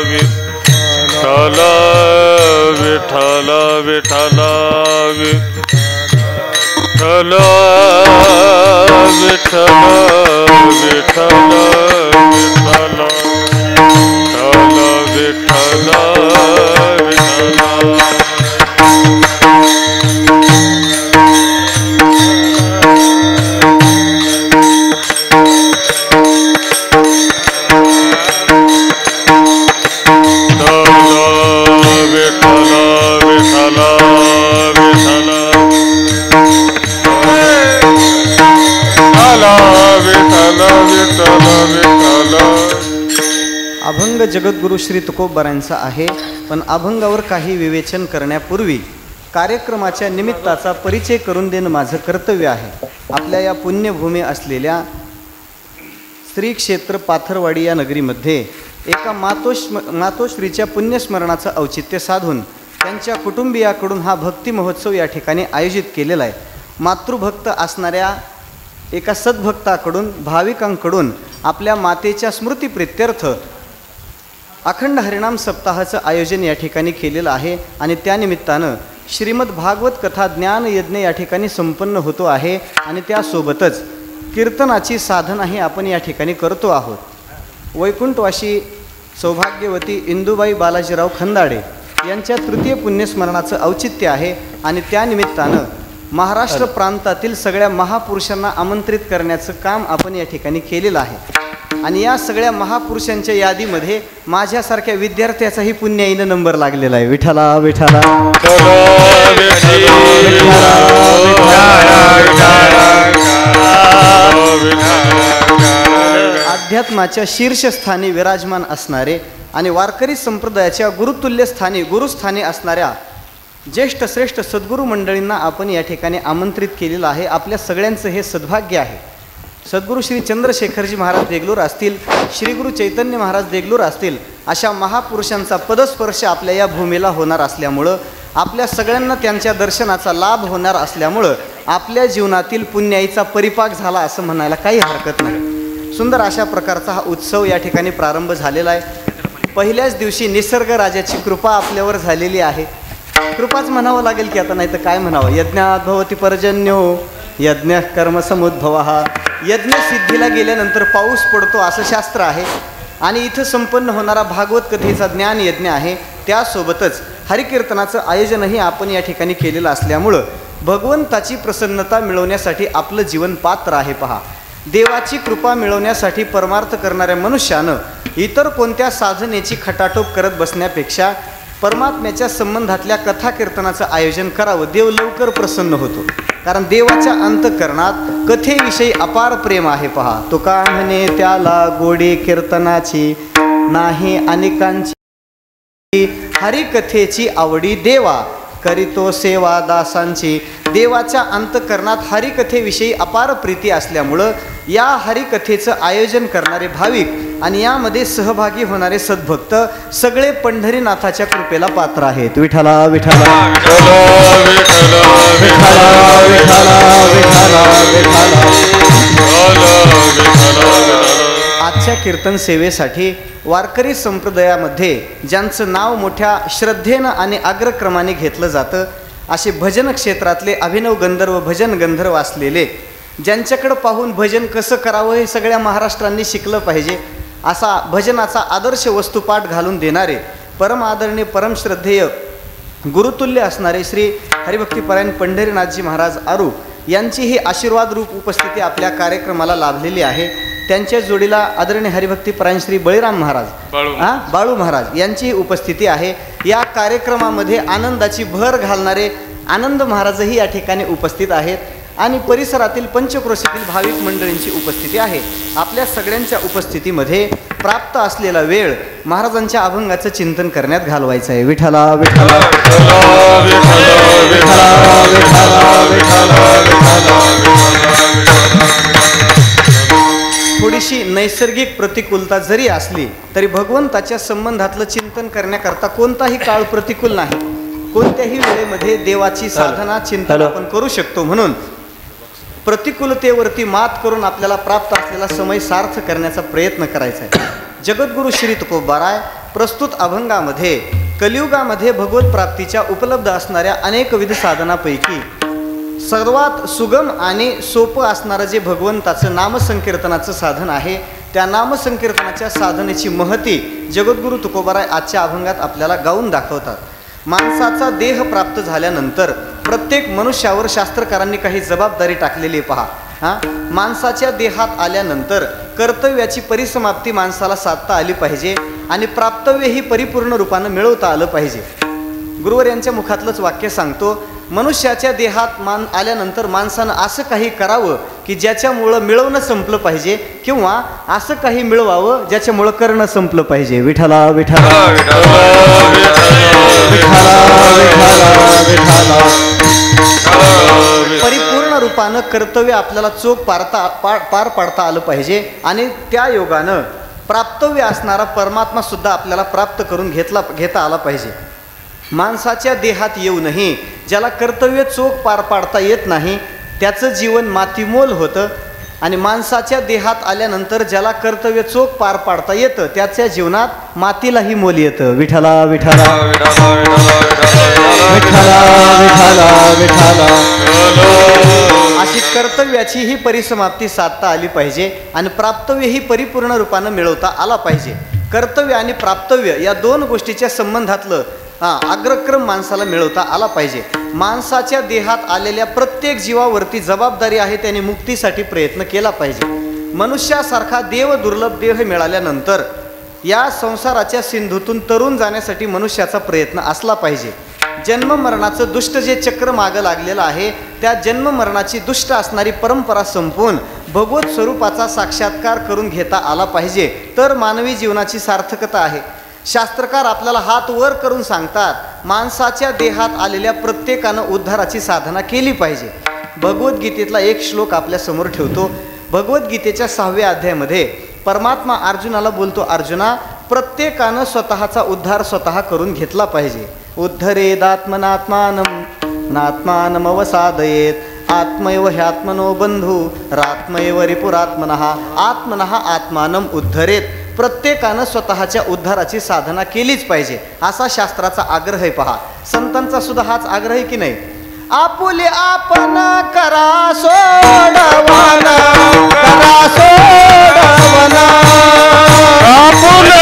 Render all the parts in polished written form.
विठ्ठल विठ्ठल विठ्ठल विठ्ठल विठ्ठल विठ्ठल विठ्ठल अभंग जगद्गुरु श्री तुकोबारांचा आहे, पण अभंगावर काही विवेचन करण्यापूर्वी कार्यक्रमाच्या निमित्ताचा परिचय करून देणं माझं कर्तव्य आहे. आपल्या या पुण्यभूमी असलेल्या श्री क्षेत्र पाथरवाडी या नगरीमध्ये एका मातोश्रीच्या पुण्यस्मरणाचं औचित्य साधून त्यांच्या कुटुंबियाकडून हा भक्ती महोत्सव या ठिकाणी आयोजित केलेला आहे. मातृभक्त असणाऱ्या एका सद्भक्ताकडून भाविकांकडून आपल्या मातेच्या स्मृतीप्रित्यर्थ अखंड हरिनाम सप्ताहाचं आयोजन या ठिकाणी केलेलं आहे आणि त्यानिमित्तानं श्रीमद भागवत कथा ज्ञान यज्ञ या ठिकाणी संपन्न होतो आहे आणि त्यासोबतच कीर्तनाची साधनाही आपण या ठिकाणी करतो आहोत. वैकुंठवासी सौभाग्यवती इंदुबाई बालाजीराव खंदाडे यांच्या तृतीय पुण्यस्मरणाचं औचित्य आहे आणि त्यानिमित्तानं महाराष्ट्र प्रांतातील सगळ्या महापुरुषांना आमंत्रित करण्याचं काम आपण या ठिकाणी केलेलं आहे. आणि या सगळ्या महापुरुषांच्या यादीमध्ये माझ्यासारख्या विद्यार्थ्याचाही पुण्याईनं नंबर लागलेला आहे. विठ्ठला विठ्ठला अध्यात्माच्या शीर्षस्थानी विराजमान असणारे आणि वारकरी संप्रदायाच्या गुरुतुल्य स्थानी गुरुस्थानी असणाऱ्या ज्येष्ठ श्रेष्ठ सद्गुरू मंडळींना आपण या ठिकाणी आमंत्रित केलेलं आहे. आपल्या सगळ्यांचं हे सद्भाग्य आहे. सद्गुरू श्री चंद्रशेखरजी महाराज देगलूर असतील, श्री गुरु चैतन्य महाराज देगलूर असतील, अशा महापुरुषांचा पदस्पर्श आपल्या या भूमीला होणार असल्यामुळं, आपल्या सगळ्यांना त्यांच्या दर्शनाचा लाभ होणार असल्यामुळं आपल्या जीवनातील पुण्याईचा परिपाक झाला असं म्हणायला काही हरकत नाही. सुंदर अशा प्रकारचा हा उत्सव या ठिकाणी प्रारंभ झालेला आहे. पहिल्याच दिवशी निसर्गराजाची कृपा आपल्यावर झालेली आहे. कृपाच म्हणावं लागेल की आता, नाही तर काय म्हणावं. यज्ञात भवती पर्जन्यो यज्ञ कर्मसमुद्भव. हा यज्ञ सिद्धीला गेल्यानंतर पाऊस पडतो असं शास्त्र आहे आणि इथं संपन्न होणारा भागवत कथेचा ज्ञान यज्ञ आहे. त्यासोबतच हरिकीर्तनाचं आयोजनही आपण या ठिकाणी केलेलं असल्यामुळं भगवंताची प्रसन्नता मिळवण्यासाठी आपलं जीवन पात्र आहे. पहा, देवाची कृपा मिळवण्यासाठी परमार्थ करणाऱ्या मनुष्यानं इतर कोणत्या साधनेची खटाटोप करत बसण्यापेक्षा परमात्म्याच्या संबंधातल्या कथा कीर्तनाचं आयोजन करावं. देव लवकर प्रसन्न होतो, कारण देवाच्या अंतःकरणात कथेविषयी अपार प्रेम आहे. पहा, तुका म्हणे त्याला गोडी कीर्तनाची नाही अनेकांची, हरिकथेची आवडी देवा करीतो सेवा दासांची. देवाच्या अंतःकरणात हरिकथेविषयी अपार प्रीती असल्यामुळं या हरिकथेचं आयोजन करणारे भाविक आणि यामध्ये सहभागी होणारे सद्भक्त सगळे पंढरीनाथाच्या कृपेला पात्र आहेत. विठ्ठला विठ्ठला आजच्या कीर्तन सेवेसाठी वारकरी संप्रदायामध्ये ज्यांचं नाव मोठ्या श्रद्धेनं आणि अग्रक्रमाने घेतलं जातं, असे भजन क्षेत्रातले अभिनव गंधर्व भजन गंधर्व असलेले, ज्यांच्याकडं पाहून भजन कसं करावं हे सगळ्या महाराष्ट्रांनी शिकलं पाहिजे, असा भजनाचा आदर्श वस्तुपाठ घालून देणारे परम आदरणीय परम श्रद्धेय गुरुतुल्य असणारे श्री हरिभक्तीपरायण पंढरीनाथजी महाराज आरू यांची ही आशीर्वाद रूप उपस्थिती आपल्या कार्यक्रमाला लाभलेली आहे. त्यांच्या जोडीला आदरणीय हरिभक्तीपरायण श्री बळीराम महाराज बाळू महाराज यांची उपस्थिती आहे. या कार्यक्रमामध्ये आनंदाची भर घालणारे आनंद महाराजही या ठिकाणी उपस्थित आहेत आणि परिसरातील पंचक्रोशीतील भाविक मंडळींची उपस्थिती आहे. आपल्या सगळ्यांच्या उपस्थितीमध्ये प्राप्त असलेला वेळ महाराजांच्या अभंगाचं चिंतन करण्यात घालवायचं आहे. विठ्ठला विठ्ठला थोडीशी नैसर्गिक प्रतिकूलता जरी असली तरी भगवंताच्या संबंधातलं चिंतन करण्याकरता कोणताही काळ प्रतिकूल नाही. कोणत्याही वेळेमध्ये देवाची साधना चिंतन आपण करू शकतो. म्हणून प्रतिकूलतेवरती मात करून आपल्याला प्राप्त असलेला समय सार्थ करण्याचा प्रयत्न करायचा आहे. जगद्गुरु श्री तुकोबाराय प्रस्तुत अभंगामध्ये कलियुगामध्ये भगवत प्राप्तीच्या उपलब्ध असणाऱ्या अनेकविध साधनापैकी सर्वात सुगम आणि सोपं असणारं जे भगवंताचं नामसंकीर्तनाचं साधन आहे, त्या नामसंकीर्तनाच्या साधनेची महती जगद्गुरु तुकोबाराय आजच्या अभंगात आपल्याला गाऊन दाखवतात. माणसाचा देह प्राप्त झाल्यानंतर प्रत्येक मनुष्यावर शास्त्रकारांनी काही जबाबदारी टाकलेली पहा. माणसाच्या देहात आल्यानंतर कर्तव्याची परिसमाप्ती माणसाला साधता आली पाहिजे आणि प्राप्तव्य ही परिपूर्ण रूपानं मिळवता आलं पाहिजे. गुरुवर यांच्या मुखातलंच वाक्य सांगतो, मनुष्याच्या देहात आल्यानंतर माणसानं असं काही करावं की ज्याच्यामुळं मिळवणं संपलं पाहिजे, किंवा असं काही मिळवावं ज्याच्यामुळं करणं संपलं पाहिजे. विठ्ठला विठ्ठला परिपूर्ण रूपानं कर्तव्य आपल्याला चोख पार पाडता आलं पाहिजे आणि त्या योगानं प्राप्तव्य असणारा परमात्मा सुद्धा आपल्याला प्राप्त करून घेता आला पाहिजे. माणसाच्या देहात येऊनही ज्याला कर्तव्य चोख पार पाडता येत नाही त्याचं जीवन मातीमोल होतं, आणि माणसाच्या देहात आल्यानंतर ज्याला कर्तव्य चोख पार पाडता येतं त्याच्या जीवनात मातीलाही मोल येतं. विठ्ठला विठ्ठला विठ्ठला विठ्ठला विठ्ठला अशी कर्तव्याची ही परिसमाप्ती साधता आली पाहिजे आणि प्राप्तव्य ही परिपूर्ण रूपानं मिळवता आला पाहिजे. कर्तव्य आणि प्राप्तव्य या दोन गोष्टीच्या संबंधातलं अग्रक्रम माणसाला मिळवता आला पाहिजे. माणसाच्या देहात आलेल्या प्रत्येक जीवावरती जबाबदारी आहे, त्याने मुक्तीसाठी प्रयत्न केला पाहिजे. मनुष्यासारखा देव दुर्लभ देह मिळाल्यानंतर या संसाराच्या सिंधूतून तरुण जाण्यासाठी मनुष्याचा प्रयत्न असला पाहिजे. जन्म मरणाचं दुष्ट जे चक्र मागं लागलेलं आहे त्या जन्म मरणाची दुष्ट असणारी परंपरा संपवून भगवत स्वरूपाचा साक्षात्कार करून घेता आला पाहिजे, तर मानवी जीवनाची सार्थकता आहे. शास्त्रकार आपल्याला हात वर करून सांगतात, माणसाच्या देहात आलेल्या प्रत्येकानं उद्धाराची साधना केली पाहिजे. भगवद्गीतेतला एक श्लोक आपल्या समोर ठेवतो. भगवद्गीतेच्या 6व्या अध्यायामध्ये परमात्मा अर्जुनाला बोलतो, अर्जुना, प्रत्येकानं स्वतःचा उद्धार स्वतः करून घेतला पाहिजे. उद्धरेदात्मनात्मानं नात्मानमवसादयेत आत्मैव ह्यात्मनो बंधू रात्मैव रिपुरात्मनः आत्मनः आत्मानं उद्धरेत. प्रत्येकानं स्वतःच्या उद्धाराची साधना केलीच पाहिजे असा शास्त्राचा आग्रह आहे. पहा, संतांचा सुद्धा हाच आग्रह आहे की नाही. आपुले आपण करा सोडवना, करा सोडवना, आपुले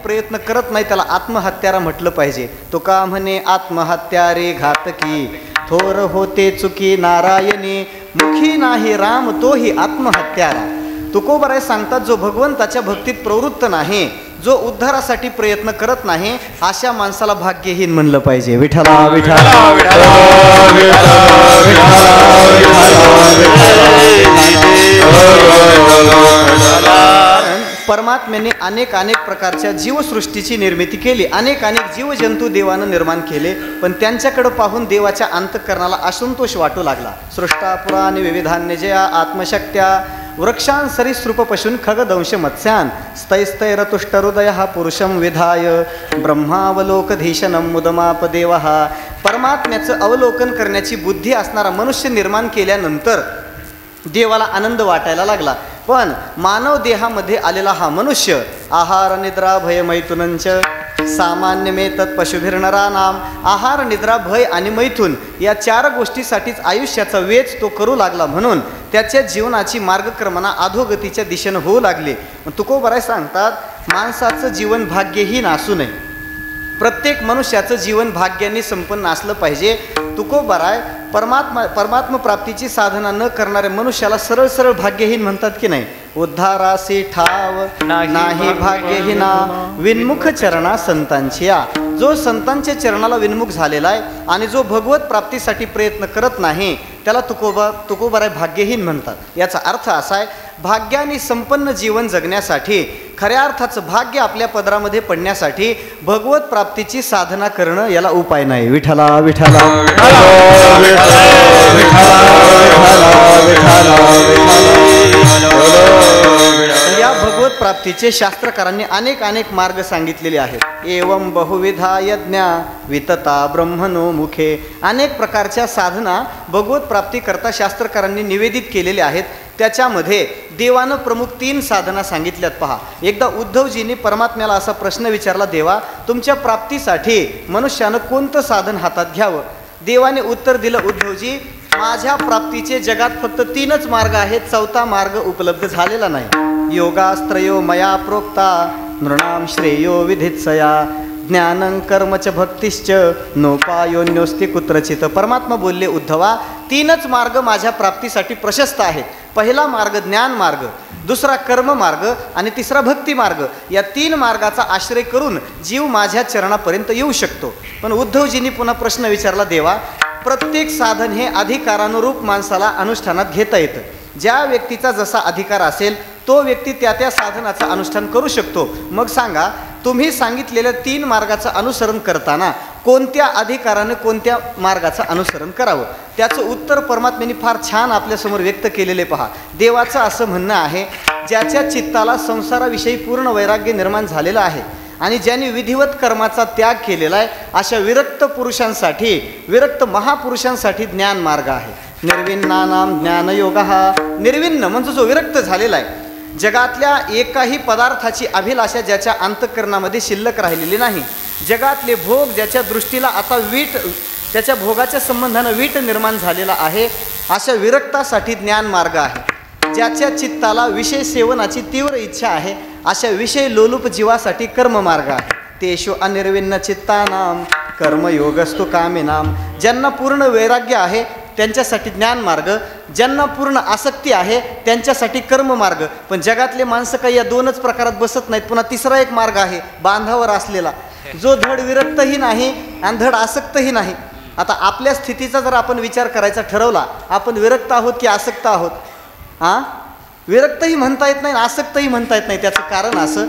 प्रयत्न करत नाही त्याला आत्महत्यारा म्हटलं पाहिजे. तो का म्हणे आत्महत्या रे घातकी, थोर होते चुकी नारायणी, मुखी नाही राम तोही आत्महत्यारा. तुकोबाराय सांगतात, जो भगवंताच्या भक्तीत प्रवृत्त नाही, जो उद्धारासाठी प्रयत्न करत नाही, अशा माणसाला भाग्यहीन म्हणलं पाहिजे. विठ्ठला विठ्ठला परमात्म्याने अनेक प्रकारच्या जीवसृष्टीची निर्मिती केली, अनेक जीवजंतू देवानं निर्माण केले, पण त्यांच्याकडे पाहून देवाच्या अंतःकरणाला असंतोष वाटू लागला. सृष्टा पुराणी विविधान्यजया आत्मशक्त्या वृक्षां सरीसृप पशून खगदंश मत्स्यान स्तैस्तैरतुष्टहृदय पुरुषं विधाय ब्रह्मावलोकधीशनं मुदमापदेवः. परमात्म्याचं अवलोकन करण्याची बुद्धी असणारा मनुष्य निर्माण केल्यानंतर देवाला आनंद वाटायला लागला. पण मानव देहामध्ये आलेला हा मनुष्य आहार निद्रा भय मैथुनंच सामान्य मे तत्पशुभिर्नरानाम. आहार निद्रा भय आणि मैथुन या 4 गोष्टीसाठीच आयुष्याचा वेच तो करू लागला, म्हणून त्याच्या जीवनाची मार्गक्रमणा अधोगतीच्या दिशेनं होऊ लागली. तुकोबराय सांगतात माणसाचं जीवन भाग्यहीन असू नये, प्रत्येक मनुष्याचं जीवन भाग्याने संपन्न असलं पाहिजे. तुकोबराय परमात्मा प्राप्तीची साधना न करणाऱ्या मनुष्याला सरळ सरळ भाग्यहीन म्हणतात की नाही. उद्धारासी ठाव नाही भाग्यहीना विन्मुख चरणा संतांची. जो संतांच्या चरणाला विन्मुख झालेला आहे आणि जो भगवत प्राप्तीसाठी प्रयत्न करत नाही त्याला तुकोबराय भाग्यहीन म्हणतात. याचा अर्थ असा आहे, भाग्याने संपन्न जीवन जगण्यासाठी, खऱ्या अर्थाचं भाग्य आपल्या पदरामध्ये पडण्यासाठी भगवत प्राप्तीची साधना करणं याला उपाय नाही. विठ्ठला विठ्ठला या भगवत प्राप्तीचे शास्त्रकारांनी अनेक मार्ग सांगितलेले आहेत. एवं बहुविधा यज्ञा वितता ब्रह्मणो मुखे. अनेक प्रकारच्या साधना भगवत प्राप्ती करता शास्त्रकारांनी निवेदित केलेल्या आहेत. त्याच्यामध्ये देवानं प्रमुख 3 साधना सांगितल्यात. पहा, एकदा उद्धवजींनी परमात्म्याला असा प्रश्न विचारला, देवा तुमच्या प्राप्तीसाठी मनुष्यानं कोणतं साधन हातात घ्यावं. देवाने उत्तर दिलं, उद्धवजी माझ्या प्राप्तीचे जगात फक्त 3च मार्ग आहेत, 4था मार्ग उपलब्ध झालेला नाही. योगास्त्रयो मया प्रोक्ता नृणाम श्रेयो विधित्सया ज्ञानं कर्मच भक्तिश्च नोपायोन्योस्ति कुत्रचित. परमात्मा बोलले, उद्धवा 3च मार्ग माझ्या प्राप्तीसाठी प्रशस्त आहेत. पहिला मार्ग ज्ञान मार्ग, दुसरा कर्म मार्ग आणि तिसरा भक्ती मार्ग. या 3 मार्गाचा आश्रय करून जीव माझ्या चरणापर्यंत येऊ शकतो. पण उद्धवजींनी पुन्हा प्रश्न विचारला, देवा प्रत्येक साधन हे अधिकारानुरूप माणसाला अनुष्ठानात घेता येतं. ज्या व्यक्तीचा जसा अधिकार असेल तो व्यक्ती त्या साधनाचं अनुष्ठान करू शकतो. मग सांगा, तुम्ही सांगितलेल्या 3 मार्गाचं अनुसरण करताना कोणत्या अधिकाराने कोणत्या मार्गाचं अनुसरण करावं. त्याचं उत्तर परमात्म्याने फार छान आपल्यासमोर व्यक्त केलेले. पहा, देवाचं असं म्हणणं आहे, ज्याच्या चित्ताला संसाराविषयी पूर्ण वैराग्य निर्माण झालेलं आहे आणि ज्यांनी विधिवत कर्माचा त्याग केलेला आहे, अशा विरक्त पुरुषांसाठी, विरक्त महापुरुषांसाठी ज्ञान मार्ग आहे. निर्विन्नानाम ज्ञानयोग. निर्विन्न म्हणजे जो विरक्त झालेला आहे, जगातल्या एकाही पदार्थाची अभिलाषा ज्याच्या अंतःकरणामध्ये शिल्लक राहिलेली नाही, जगातले भोग ज्याच्या दृष्टीला आता वीट, त्याच्या भोगाच्या संबंधानं वीट निर्माण झालेला आहे, अशा विरक्तासाठी ज्ञान मार्ग आहे. ज्याच्या चित्ताला विषय सेवनाची तीव्र इच्छा आहे, अशा विषय लोलुप जीवासाठी कर्म मार्ग आहे. तेषु अनिर्विन्न चित्तानाम कर्मयोगस्तु कामिनाम. ज्यांना पूर्ण वैराग्य आहे त्यांच्यासाठी ज्ञान मार्ग, ज्यांना पूर्ण आसक्ती आहे त्यांच्यासाठी कर्म मार्ग. पण जगातले माणसं काही या 2च प्रकारात बसत नाहीत. पुन्हा तिसरा एक मार्ग आहे बांधावर असलेला, जो धड विरक्तही नाही आणि धड आसक्तही नाही. आता आपल्या स्थितीचा जर आपण विचार करायचा ठरवला, आपण विरक्त आहोत की आसक्त आहोत? विरक्तही म्हणता येत नाही, आसक्तही म्हणता येत नाही. त्याचं कारण असं,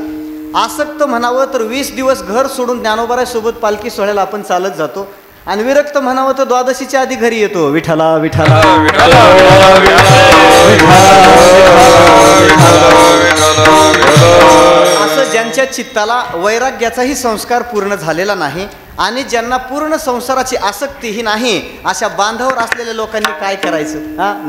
आसक्त म्हणावं तर 20 दिवस घर सोडून ज्ञानोबारासोबत पालखी सोहळ्याला आपण चालत जातो, आणि विरक्त म्हणावं तर द्वादशीच्या आधी घरी येतो. विठ्ठला विठ्ठला. असं ज्यांच्या चित्ताला वैराग्याचाही संस्कार पूर्ण झालेला नाही आणि ज्यांना पूर्ण संसाराची आसक्तीही नाही, अशा बांधावर असलेल्या लोकांनी काय करायचं?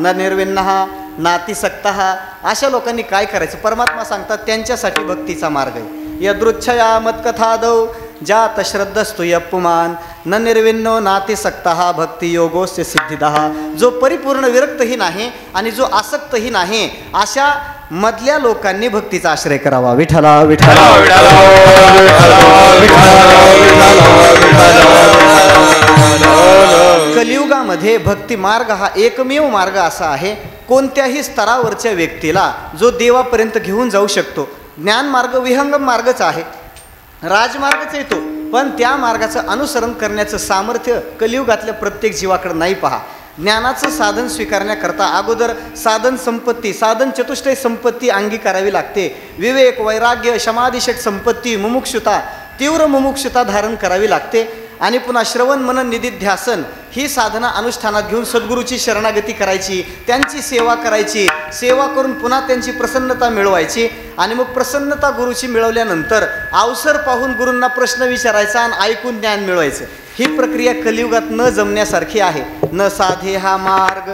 न निर्विन्नः नातिसक्तः. अशा लोकांनी काय करायचं? परमात्मा सांगतात त्यांच्यासाठी भक्तीचा मार्ग आहे. यदृच्छया मत्कथादौ जात श्रद्धस्तु यपुमान न निर्विन्नो नातिसक्तः भक्ती योगोस्य सिद्धिदः. जो परिपूर्ण विरक्तही नाही आणि जो आसक्तही नाही, अशा मधल्या लोकांनी भक्तीचा आश्रय करावा. विठ्ठला विठ्ठला. कलियुगामध्ये भक्ती मार्ग हा एकमेव मार्ग असा आहे, कोणत्याही स्तरावरच्या व्यक्तीला जो देवापर्यंत घेऊन जाऊ शकतो. ज्ञान मार्ग विहंगम मार्गच आहे, राजमार्गच येतो, पण त्या मार्गाचं अनुसरण करण्याचं सामर्थ्य कलियुगातल्या प्रत्येक जीवाकडे नाही. पहा, ज्ञानाचं साधन स्वीकारण्याकरता अगोदर साधन संपत्ती, साधन चतुष्टय संपत्ती अंगीकारावी लागते. विवेक, वैराग्य, समाधिषट संपत्ती, मुमुक्षुता, तीव्र मुमुक्षुता धारण करावी लागते. आणि पुन्हा श्रवण मनन निधिध्यासन ही साधना अनुष्ठानात घेऊन सद्गुरूची शरणागती करायची, त्यांची सेवा करायची, सेवा करून पुन्हा त्यांची प्रसन्नता मिळवायची. आणि मग प्रसन्नता गुरुची मिळवल्यानंतर अवसर पाहून गुरूंना प्रश्न विचारायचा आणि ऐकून ज्ञान मिळवायचं. ही प्रक्रिया कलियुगात न जमण्यासारखी आहे. न साधे हा मार्ग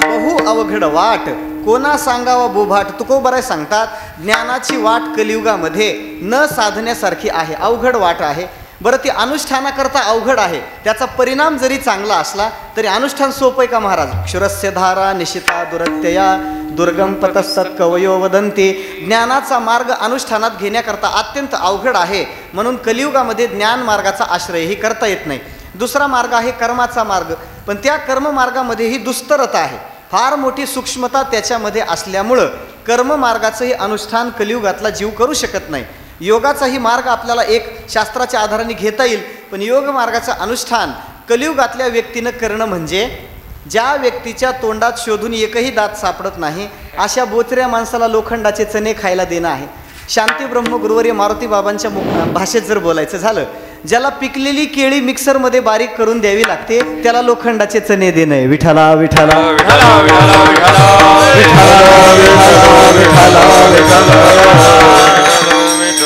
बहु अवघड वाट, कोणा सांगावा बोभाट. तुकोबाराय सांगतात ज्ञानाची वाट कलियुगामध्ये न साधण्यासारखी आहे, अवघड वाट आहे. बरं, ती अनुष्ठानाकरता अवघड आहे, त्याचा परिणाम जरी चांगला असला तरी अनुष्ठान सोपं आहे का महाराज? क्षुरस्य धारा निशिता दुरत्यया दुर्गम पतस्तत् कवयो वदन्ति. ज्ञानाचा मार्ग अनुष्ठानात घेण्याकरता अत्यंत अवघड आहे, म्हणून कलियुगामध्ये ज्ञान मार्गाचा आश्रयही करता येत नाही. दुसरा मार्ग आहे कर्माचा मार्ग, पण त्या कर्ममार्गामध्येही दुस्तरता आहे, फार मोठी सूक्ष्मता त्याच्यामध्ये असल्यामुळं कर्ममार्गाचंही अनुष्ठान कलियुगातला जीव करू शकत नाही. योगाचाही मार्ग आपल्याला एक शास्त्राच्या आधाराने घेता येईल, पण योग मार्गाचं अनुष्ठान कलियुगातल्या व्यक्तीनं करणं म्हणजे ज्या व्यक्तीच्या तोंडात शोधून एकही दात सापडत नाही अशा बोचऱ्या माणसाला लोखंडाचे चणे खायला देणं आहे. शांती ब्रह्म गुरुवर्य मारुती बाबांच्या भाषेत जर बोलायचं झालं, ज्याला पिकलेली केळी मिक्सरमध्ये बारीक करून द्यावी लागते त्याला लोखंडाचे चणे देणं आहे. विठ्ठला विठ्ठला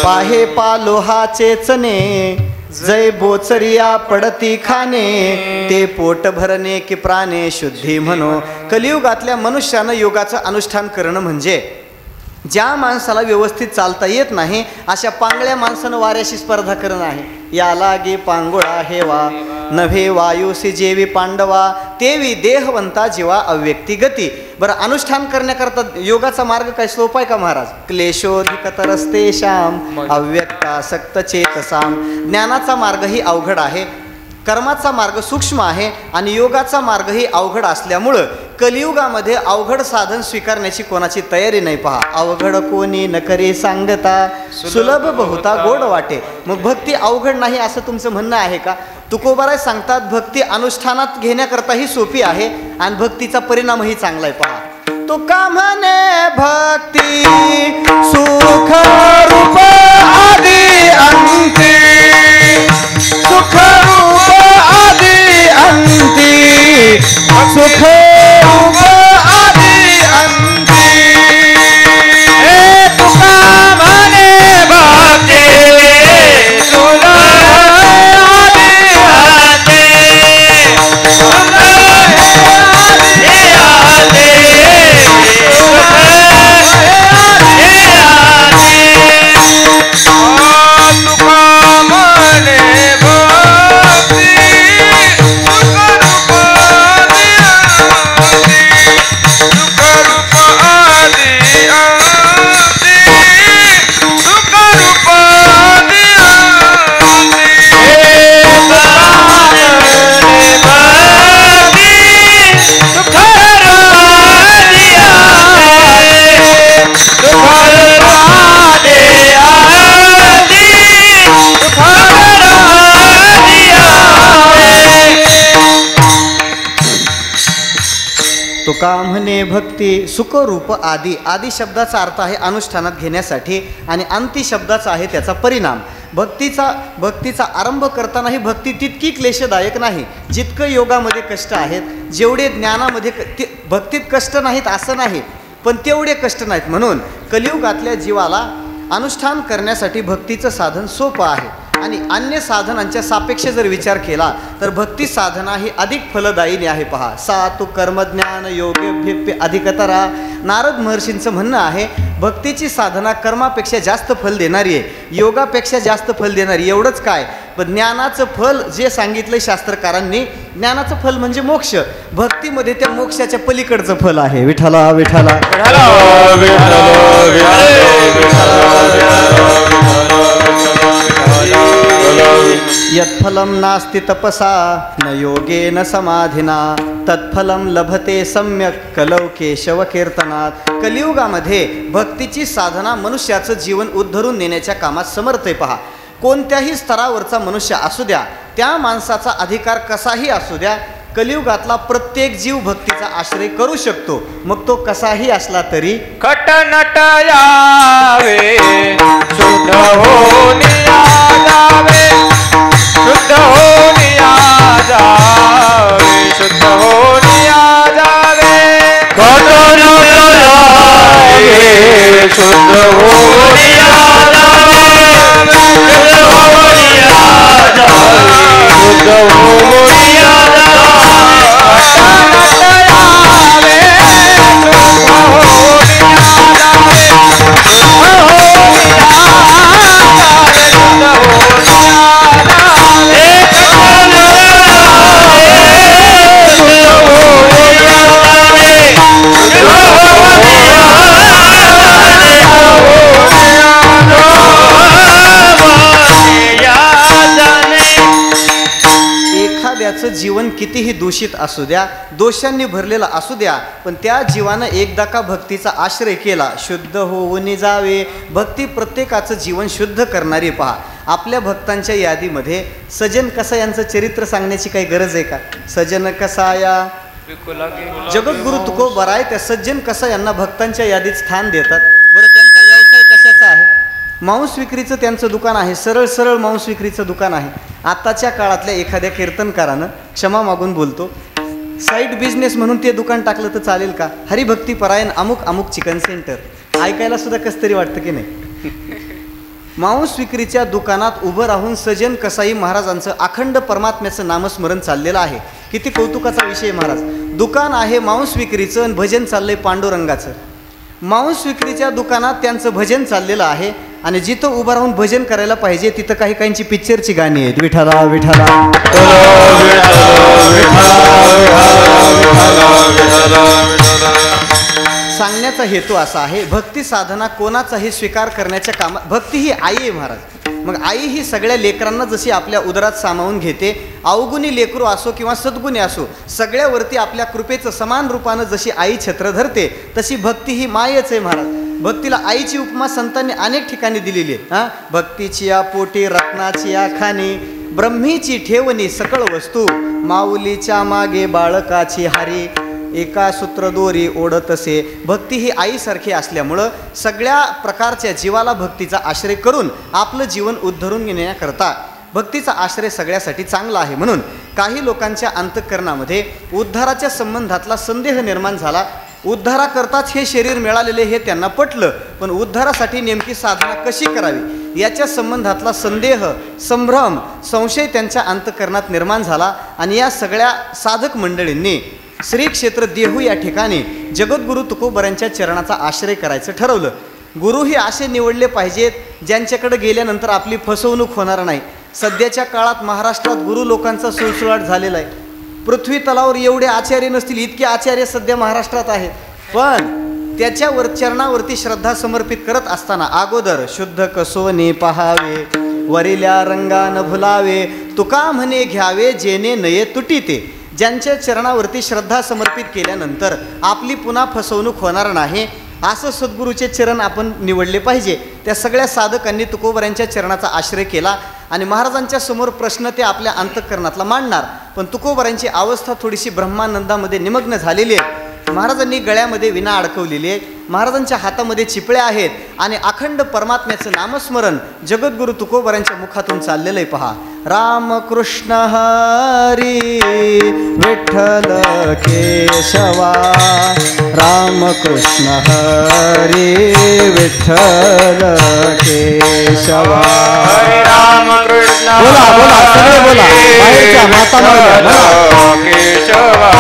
पाहे पा लोहाचे चणे जय बोचरिया पडती खाणे, ते पोट भरणे की प्राणे शुद्धी म्हणो. कलियुगातल्या मनुष्यानं योगाचं अनुष्ठान करणं म्हणजे ज्या माणसाला व्यवस्थित चालता येत नाही अशा पांगळ्या माणसानं वाऱ्याशी स्पर्धा करणं आहे. या लागे पांगोळा हेवा नव्हे वायुसी जेवी पांडवा, तेवी देहवंता जीवा अव्यक्ती गती. बरं, अनुष्ठान करण्याकरता योगाचा मार्ग काय सोपा आहे का महाराज? क्लेशोधिकतरस्तेषाम अव्यक्तासक्त चेतसाम. ज्ञानाचा मार्गही अवघड आहे, कर्माचा मार्ग सूक्ष्म आहे आणि योगाचा मार्गही अवघड असल्यामुळं कलियुगामध्ये अवघड साधन स्वीकारण्याची कोणाची तयारी नाही. पहा, अवघड कोणी न करे सांगता सुलभ बहुता गोड वाटे. मग भक्ती अवघड नाही असं तुमचं म्हणणं आहे का? तुकोबाराय सांगतात भक्ती अनुष्ठानात घेण्याकरताही सोपी आहे आणि भक्तीचा परिणामही चांगला आहे. पहा, तुका म्हणे भक्ती सुख रूप आदि अंती, सुख रूप आदि अंती, सुख रूप आदि अंती. हे तुका म्हणे भक्ती सुख तुका म्हणे भक्ती सुखरूप आदी. आदी शब्दाचा अर्थ आहे अनुष्ठानात घेण्यासाठी आणि अंती शब्दाचा आहे त्याचा परिणाम. भक्तीचा आरंभ करतानाही भक्ती तितकी क्लेशदायक नाही जितकं योगामध्ये कष्ट आहेत. जेवढे ज्ञानामध्ये भक्तीत कष्ट नाहीत असं नाही, पण तेवढे कष्ट नाहीत. म्हणून कलियुगातल्या जीवाला अनुष्ठान करण्यासाठी भक्तीचं साधन सोपं आहे आणि अन्य साधनांच्या सापेक्ष जर विचार केला तर भक्ती साधना ही अधिक फलदायिनी आहे. पहा, सा तू कर्मज्ञान योग्य अधिकतरा. नारद महर्षींचं म्हणणं आहे भक्तीची साधना कर्मापेक्षा जास्त फल देणारी आहे, योगापेक्षा जास्त फल देणारी. एवढंच काय, पण ज्ञानाचं फल जे सांगितलं शास्त्रकारांनी, ज्ञानाचं फल म्हणजे मोक्ष. भक्तीमध्ये त्या मोक्षाच्या पलीकडचं फल आहे. विठ्ठला विठ्ठला यत्फलं नास्ति तपसा न योगेन समाधिना तत्फलं लभते सम्यक कलौ केशव कीर्तनात. कलियुगामध्ये भक्तीची साधना मनुष्याचं जीवन उद्धरून नेण्याच्या कामात समर्थ आहे. पहा, कोणत्याही स्तरावरचा मनुष्य असू द्या, त्या माणसाचा अधिकार कसाही असू द्या, कलियुगातला प्रत्येक जीव भक्तीचा आश्रय करू शकतो, मग तो कसाही असला तरी. खट नट यावे शुद्ध होऊन जावे, शुद्ध होऊन जावे, शुद्ध होऊन जावे. खट नट यावे शुद्ध होऊन जावे, शुद्ध होऊन जावे, शुद्ध होऊन एखाद्याचं जीवन कितीही दूषित असू द्या, दोषांनी भरलेलं असू द्या, पण त्या जीवानं एकदा का भक्तीचा आश्रय केला, शुद्ध होऊन जावे. भक्ती प्रत्येकाचं जीवन शुद्ध करणारी. पहा, आपल्या भक्तांच्या यादीमध्ये सजन कसा यांचं चरित्र सांगण्याची काही गरज आहे का? सजन कसाया जगद्गुरु तुकोबराय त्या सज्जन कसा यांना भक्तांच्या यादीत स्थान देतात. बरं, त्यांचा व्यवसाय कशाचा आहे? मांस विक्रीचं त्यांचं दुकान आहे. सरळ सरळ मांस विक्रीचं दुकान आहे. आताच्या काळातल्या एखाद्या कीर्तनकारानं, क्षमा मागून बोलतो, साईड बिझनेस म्हणून ते दुकान टाकलं तर चालेल का? हरिभक्ती परायण अमुक अमुक चिकन सेंटर. ऐकायला सुद्धा कसं तरी वाटतं की नाही? मांस विक्रीच्या दुकानात उभं राहून सजन कसाई महाराजांचं अखंड परमात्म्याचं नामस्मरण चाललेलं आहे. किती कौतुकाचा विषय महाराज. दुकान आहे मांस विक्रीचं आणि भजन चाललंय पांडुरंगाचं. मांस विक्रीच्या दुकानात त्यांचं भजन चाललेलं आहे आणि जिथं उभं राहून भजन करायला पाहिजे तिथं काही काहींची पिक्चरची गाणी आहेत. विठाला विठाला सांगण्याचा हेतू असा आहे, भक्ती साधना कोणाचाही स्वीकार करण्याच्या कामात. भक्ती ही आई आहे महाराज. मग आई ही सगळ्या लेकरांना जशी आपल्या उदरात सामावून घेते, अवगुणी लेकरू असो किंवा सद्गुणी असो, सगळ्यावरती आपल्या कृपेचं समान रूपानं जशी आई छत्र धरते, तशी भक्ती ही मायच आहे महाराज. भक्तीला आईची उपमा संतांनी अनेक ठिकाणी दिलेली आहे. भक्तीची या पोटी रत्नाची या खाणी, ब्रह्मीची ठेवणी सकळ वस्तू, माऊलीच्या मागे बाळकाची हारी, एका सूत्र दोरी ओढतसे. भक्ती ही आईसारखी असल्यामुळं सगळ्या प्रकारच्या जीवाला भक्तीचा आश्रय करून आपलं जीवन उद्धरून घेण्याकरता भक्तीचा आश्रय सगळ्यासाठी चांगला आहे. म्हणून काही लोकांच्या अंतःकरणामध्ये उद्धाराच्या संबंधातला संदेह निर्माण झाला. उद्धाराकरताच हे शरीर मिळालेले हे त्यांना पटलं, पण उद्धारासाठी नेमकी साधना कशी करावी याच्या संबंधातला संदेह, संभ्रम, संशय त्यांच्या अंतःकरणात निर्माण झाला. आणि या सगळ्या साधक मंडळींनी श्री क्षेत्र देहू या ठिकाणी जगद्गुरु तुकोबरांच्या चरणाचा आश्रय करायचं ठरवलं. गुरुही असे निवडले पाहिजेत ज्यांच्याकडे गेल्यानंतर आपली फसवणूक होणार नाही. सध्याच्या काळात महाराष्ट्रात गुरु लोकांचा सुळसुळाट झालेला आहे. पृथ्वी तलावर एवढे आचार्य नसतील इतके आचार्य सध्या महाराष्ट्रात आहेत, पण त्याच्यावर चरणावरती श्रद्धा समर्पित करत असताना अगोदर शुद्ध कसोने पहावे, वरिल्या रंगान भुलावे, तुका म्हणे घ्यावे जेने नये तुटीते. ज्यांच्या चरणावरती श्रद्धा समर्पित केल्यानंतर आपली पुन्हा फसवणूक होणार नाही असं सद्गुरूचे चरण आपण निवडले पाहिजे. त्या सगळ्या साधकांनी तुकोबरांच्या चरणाचा आश्रय केला आणि महाराजांच्या समोर प्रश्न ते आपल्या अंतःकरणातला मांडणार. पण तुकोबरांची अवस्था थोडीशी ब्रह्मानंदामध्ये निमग्न झालेली आहे. महाराजांनी गळ्यामध्ये विणा अडकवलेली आहे, महाराजांच्या हातामध्ये चिपळ्या आहेत आणि अखंड परमात्म्याचं नामस्मरण जगद्गुरु तुकोबरांच्या मुखातून चाललेलं आहे. पहा, रामकृष्ण हरी विठ्ठल केशवा, रामकृष्ण हरी विठ्ठल केशवा. रामकृष्ण बोला बोला सगळे बोला, बाहेरच्या माता बोला. केशवा,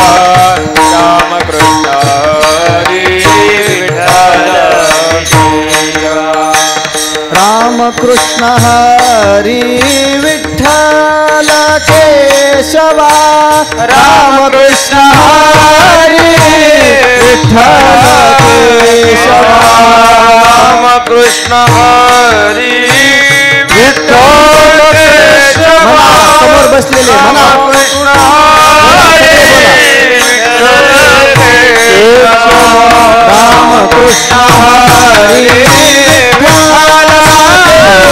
रामकृष्ण हरी विठ्ठल केशवा. रामकृष्ण हरी विठ्ठल केशवा, रामकृष्ण हरी विठ्ठल केशवा, रामकृष्ण हरी विठ्ठल केशवा. समोर बसलेले म्हणा, रामकृष्ण हरी विठ्ठल केशवा, रामकृष्ण हरी विठ्ठल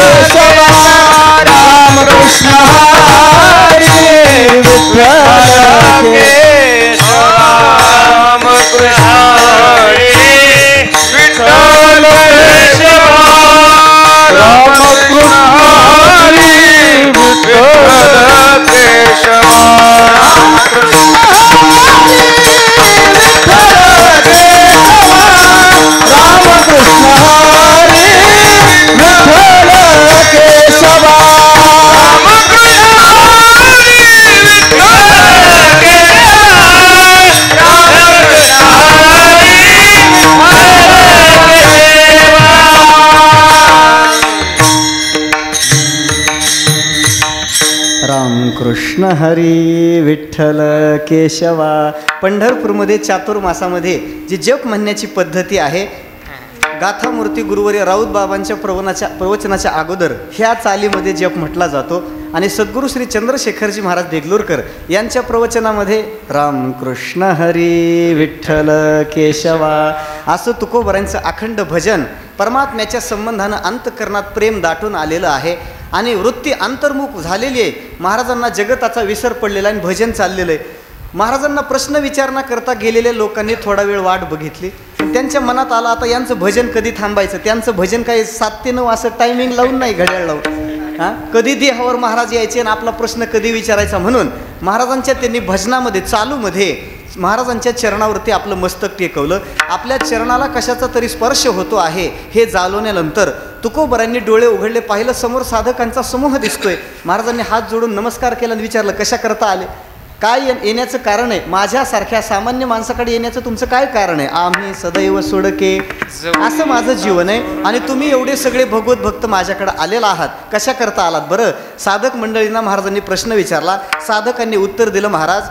केशवा, रामकृष्ण हरी विठ्ठल केशवा. कृष्ण हरी विठ्ठल केशवा. पंढरपूरमध्ये चातुर्मासामध्ये जी जप म्हणण्याची पद्धती आहे, गाथामूर्ती गुरुवर्य राऊत बाबांच्या प्रवचनाच्या अगोदर ह्या चालीमध्ये जप म्हटला जातो. आणि सद्गुरू श्री चंद्रशेखरजी महाराज देगलूरकर यांच्या प्रवचनामध्ये राम कृष्ण हरी विठ्ठल केशवा असं तुकोबरांचं अखंड भजन परमात्म्याच्या संबंधानं अंतःकरणात प्रेम दाटून आलेलं आहे. आणि वृत्ती अंतर्मुख झालेली आहे. महाराजांना जगताचा विसर पडलेला आणि भजन चाललेलं आहे. महाराजांना प्रश्न विचारणा करता गेलेल्या लोकांनी थोडा वेळ वाट बघितली. त्यांच्या मनात आलं आता यांचं भजन कधी थांबायचं. त्यांचं भजन काही 7 ते 9 असं टायमिंग लावून नाही, घड्याळ लावून. कधी देहावर महाराज यायचे आणि आपला प्रश्न कधी विचारायचा. म्हणून महाराजांच्या त्यांनी भजनामध्ये चालूमध्ये महाराजांच्या चरणावरती आपलं मस्तक टेकवलं. आपल्या चरणाला कशाचा तरी स्पर्श होतो आहे हे जाणवल्यानंतर तुकोबरांनी डोळे उघडले, पाहिलं समोर साधकांचा समूह दिसतोय. महाराजांनी हात जोडून नमस्कार केला आणि विचारलं कशा करता आले, काय येण्याचं कारण आहे. माझ्यासारख्या सामान्य माणसाकडे येण्याचं तुमचं काय कारण आहे. आम्ही सदैव सोडके असं माझं जीवन आहे आणि तुम्ही एवढे सगळे भगवत भक्त माझ्याकडे आलेला आहात, कशा करता आलात. बरं, साधक मंडळींना महाराजांनी प्रश्न विचारला. साधकांनी उत्तर दिलं, महाराज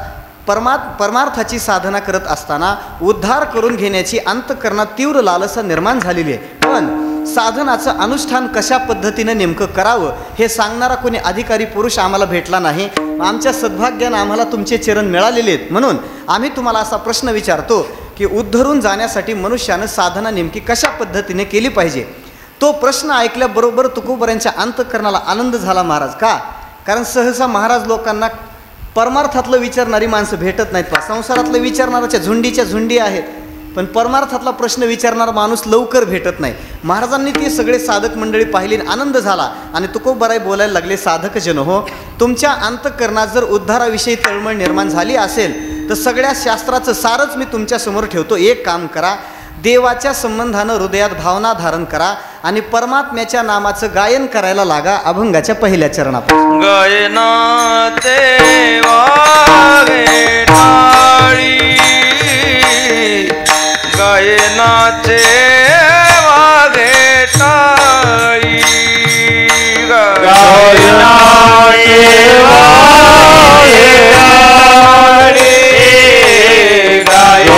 परमार्थाची साधना करत असताना उद्धार करून घेण्याची अंतःकरणात तीव्र लालसा निर्माण झालेली आहे. पण साधनाचं अनुष्ठान कशा पद्धतीनं नेमकं करावं हे सांगणारा कोणी अधिकारी पुरुष आम्हाला भेटला नाही. आमच्या सद्भाग्यानं आम्हाला तुमचे चरण मिळालेले आहेत. म्हणून आम्ही तुम्हाला असा प्रश्न विचारतो की उद्धरून जाण्यासाठी मनुष्यानं साधना नेमकी कशा पद्धतीने केली पाहिजे. तो प्रश्न ऐकल्याबरोबर तुकोबरांच्या अंतःकरणाला आनंद झाला. महाराज का? कारण सहसा महाराज लोकांना परमार्थातलं विचारणारी माणसं भेटत नाहीत. संसारातलं विचारणाऱ्याच्या झुंडीच्या झुंडी आहेत, पण परमार्थातला प्रश्न विचारणारा माणूस लवकर भेटत नाही. महाराजांनी ते सगळे साधक मंडळी पाहिली, आनंद झाला आणि तुकोबराय बोलायला लागले, साधक जन हो, तुमच्या अंतःकरणात जर उद्धाराविषयी तळमळ निर्माण झाली असेल तर सगळ्या शास्त्राचं सारच मी तुमच्यासमोर ठेवतो. एक काम करा, देवाच्या संबंधानं हृदयात भावना धारण करा आणि परमात्म्याच्या नामाचं गायन करायला लागा. अभंगाच्या पहिल्या चरणापासून गायना देवा टाळी, गायनाचे वागे टाळी, गायनाचे वागे टाळी, गायनाचे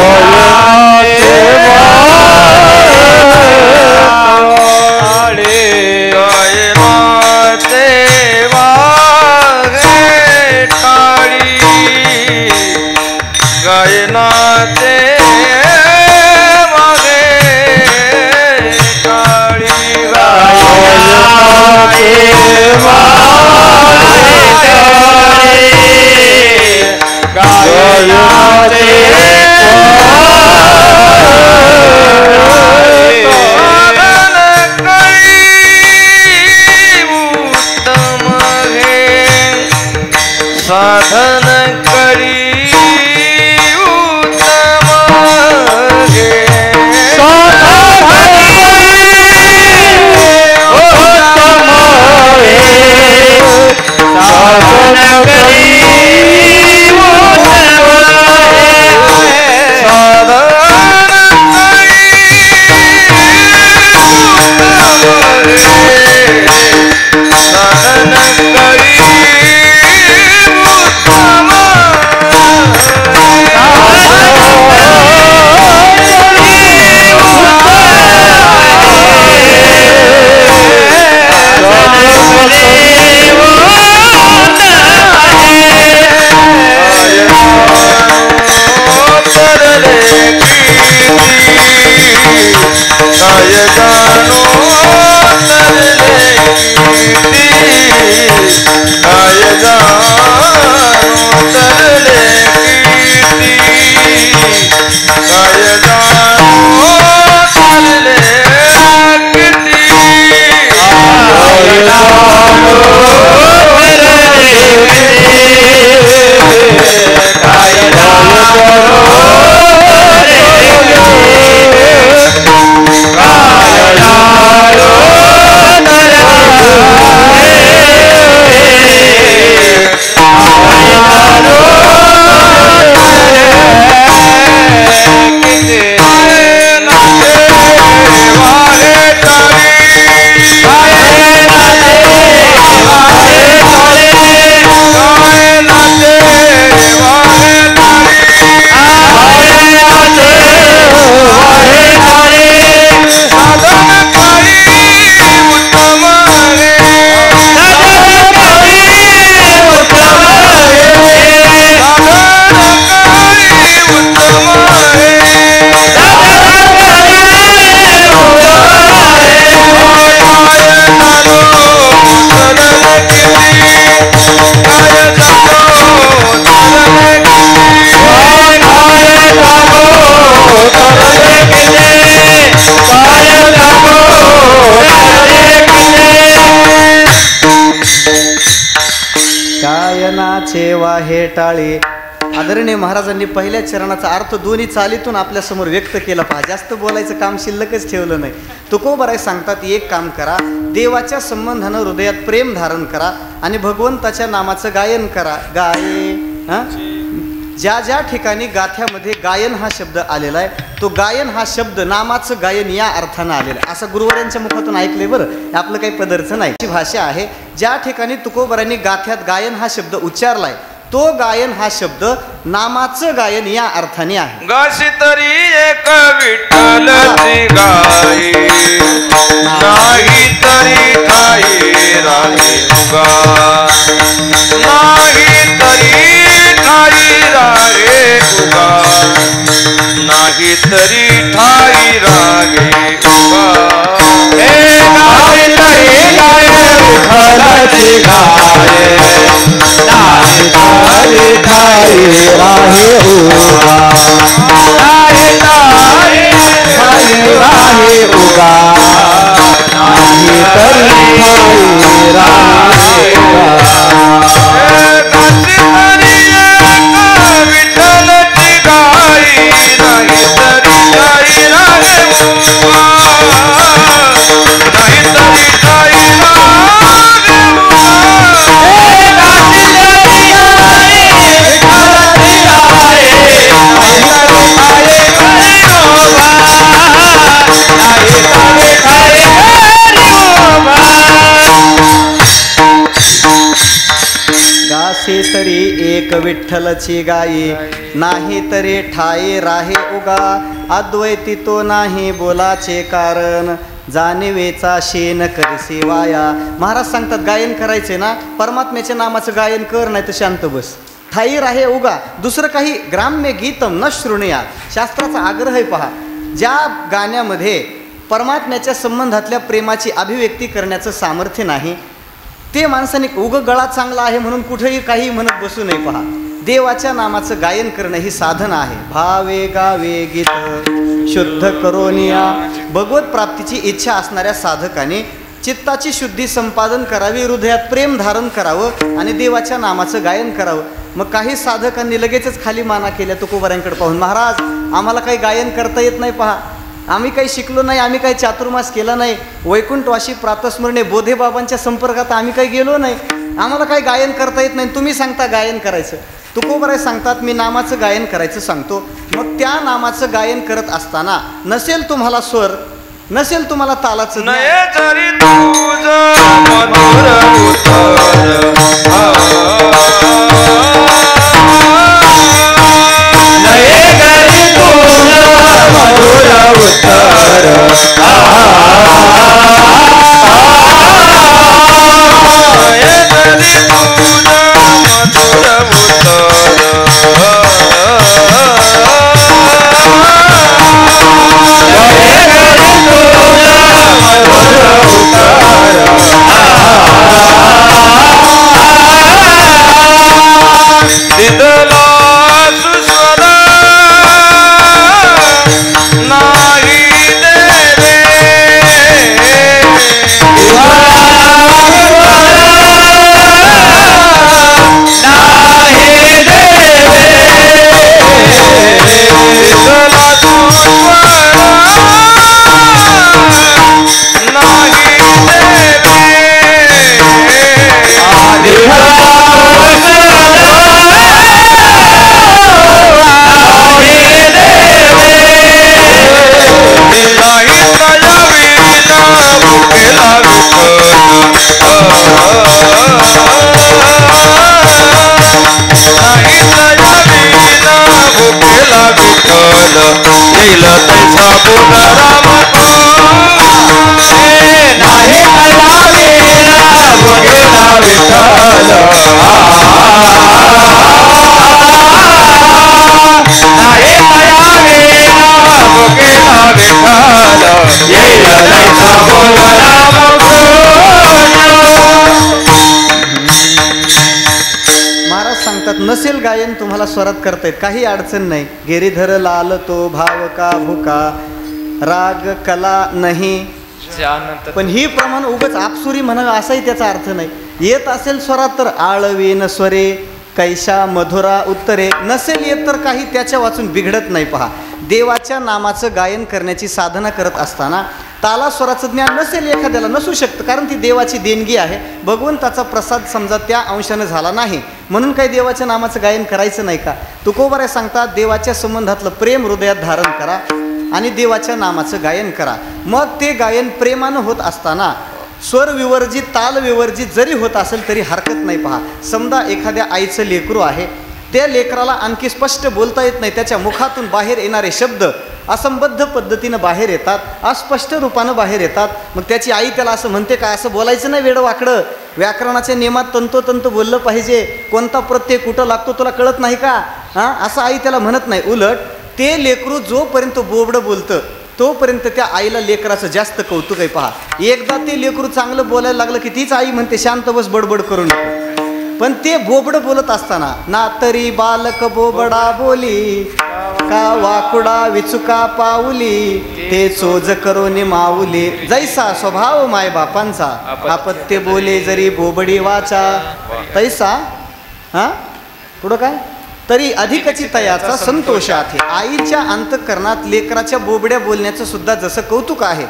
वागे टाळी, गायनाचे गायनाचे रे टाळे. आदरणीय महाराजांनी पहिल्या चरणाचा अर्थ दोन्ही चालीतून आपल्यासमोर व्यक्त केला. पहा, जास्त बोलायचं काम शिल्लकच ठेवलं नाही. तुकोबाराय सांगतात, एक काम करा, देवाच्या संबंधानं हृदयात प्रेम धारण करा आणि भगवंताच्या नामाचं गायन करा. ज्या ज्या ठिकाणी गाथ्यामध्ये गायन हा शब्द आलेला आहे, तो गायन हा शब्द नामाचं गायन या अर्थानं आलेला आहे. असं गुरुवारांच्या मुखातून ऐकले बरं, आपलं काही पदरचं नाही. ही भाषा आहे. ज्या ठिकाणी तुकोबारांनी गाथ्यात गायन हा शब्द उच्चारलाय, तो गायन हा शब्द नामाचं गायन या अर्थाने आहे. गाशी तरी एक विठ्ठलची गाई, नाही तरी ठाई राहे उगा, नाही तरी ठाई राहे उगा, नाही तरी ठाई राहे उगा. हे गाई तरी गाय विठ्ठलची गाय, नाही तरी ठाई राहे उगा, नाही तरी ठाई राहे उगा, नाही तरी ठाई राहे उगा. काशी तरी एक विठ्ठलची गाई, नाही तरी ठाई राहे उगा, नाही तरी ठाई राहे उगा. गासे तरी एक विठ्ठलची गाई, नाही तरी ठाई राहे उगा, अद्वैती तो नाही बोलाचे कारण, जाणीवेचा शेण करसे वाया. महाराज सांगतात, गायन करायचे ना, परमात्म्याच्या नामाचं गायन कर, नाही तर शांत बस. ठाई राहे उगा, दुसरं काही ग्राम्य गीतम न शृणुया, शास्त्राचा आग्रह आहे. पहा, ज्या गाण्यामध्ये परमात्म्याच्या संबंधातल्या प्रेमाची अभिव्यक्ती करण्याचं सामर्थ्य नाही, ते माणसाने उग गळा चांगला आहे म्हणून कुठेही काही म्हणत बसू नये. पहा, देवाच्या नामाचं गायन करणं ही साधना आहे. भावे गावे गीत शुद्ध करोनिया. भगवत प्राप्तीची इच्छा असणाऱ्या साधकाने चित्ताची शुद्धी संपादन करावी, हृदयात प्रेम धारण करावं आणि देवाच्या नामाचं गायन करावं. मग काही साधकांनी लगेचच खाली माना केल्या तुकोबारांकडे पाहून, महाराज आम्हाला काही गायन करता येत नाही. पहा, आम्ही काही शिकलो नाही, आम्ही काही चातुर्मास केला नाही, वैकुंठवाशी प्रातस्मरणे बोधे बाबांच्या संपर्कात आम्ही काही गेलो नाही, आम्हाला काही गायन करता येत नाही, तुम्ही सांगता गायन करायचं. तुकोबाराय सांगतात, मी नामाचं गायन करायचं सांगतो. मग त्या नामाचं गायन करत असताना नसेल तुम्हाला स्वर, नसेल तुम्हाला तालाचं, नये जरी तुझं मधुर उत्तर, नये जरी तुझं मधुर उत्तर, नये जरी तुझं मधुर नसेल गायन तुम्हाला स्वरात करता येत, काही अडचण नाही. गिरीधर लाल तो भाव का भुका, राग कला नाही. पण ही प्रमाण उगच आपसुरी म्हणावं असाही त्याचा अर्थ नाही. येत असेल स्वरात तर आळवीन स्वरे, कैशा मधुरा उत्तरे. नसेल येत तर काही त्याच्या वाचून बिघडत नाही. पहा, देवाच्या नामाचं गायन करण्याची साधना करत असताना तालास्वराचं ज्ञान नसेल एखाद्याला, नसू शकतं, कारण ती देवाची देणगी आहे. भगवंताचा प्रसाद समजा त्या अंशानं झाला नाही म्हणून काही देवाच्या नामाचं गायन करायचं नाही का? तुकोबाराय सांगतात, देवाच्या संबंधातलं प्रेम हृदयात धारण करा आणि देवाच्या नामाचं गायन करा. मग ते गायन प्रेमानं होत असताना स्वर विवर्जित ताल विवर्जित जरी होत असेल तरी हरकत नाही. पहा, समजा एखाद्या आईचं लेकरू आहे, त्या लेकराला आणखी स्पष्ट बोलता येत नाही, त्याच्या मुखातून बाहेर येणारे शब्द असंबद्ध पद्धतीनं बाहेर येतात, अस्पष्ट रूपानं बाहेर येतात. मग त्याची आई त्याला असं म्हणते काय, असं बोलायचं नाही वेडं वाकडं, व्याकरणाच्या नियमात तंतोतंत बोललं पाहिजे, कोणता प्रत्यय कुठं लागतो तुला कळत नाही का, असं आई त्याला म्हणत नाही. उलट ते लेकरू जोपर्यंत बोबडं बोलतं तोपर्यंत त्या आईला लेकराचं जास्त कौतुक आहे. पहा, एकदा ते लेकरू चांगलं बोलायला लागलं की तीच आई म्हणते शांत बस, बडबड करू नको. पण ते बोबडं बोलत असताना ना तरी बालक बोबडा बोली, का वाकुडा विचुका पाऊली, ते चोज करोनी माऊली, जैसा स्वभाव माय बापांचा, अपत्य बोले जरी बोबडी वाचा, तैसा पुढं काय तरी अधिकची तयाचा संतोष आहे. आईच्या अंतःकरणात लेकराच्या बोबड्या बोलण्याचं सुद्धा जसं कौतुक आहे,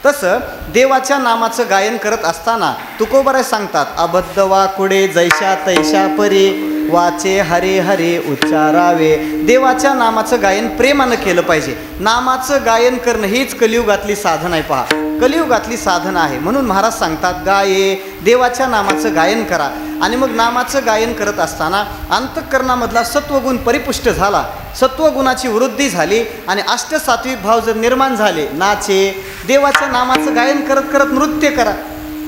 तसं देवाच्या नामाचं गायन करत असताना तुकोबाराय सांगतात, अबद्ध वाकुडे जैशा तैशा परी, वाचे हरे हरे उच्चारावे. देवाच्या नामाचं गायन प्रेमानं केलं पाहिजे. नामाचं गायन करणं हीच कलियुगातली साधना आहे. पहा, कलियुगातली साधना आहे. म्हणून महाराज सांगतात, गाये देवाच्या नामाचं गायन करा. आणि मग नामाचं गायन करत असताना अंतःकरणामधला सत्वगुण परिपुष्ट झाला, सत्वगुणाची वृद्धी झाली आणि अष्टसात्विक भाव जर निर्माण झाले, नाचे देवाच्या नामाचं गायन करत करत नृत्य करा,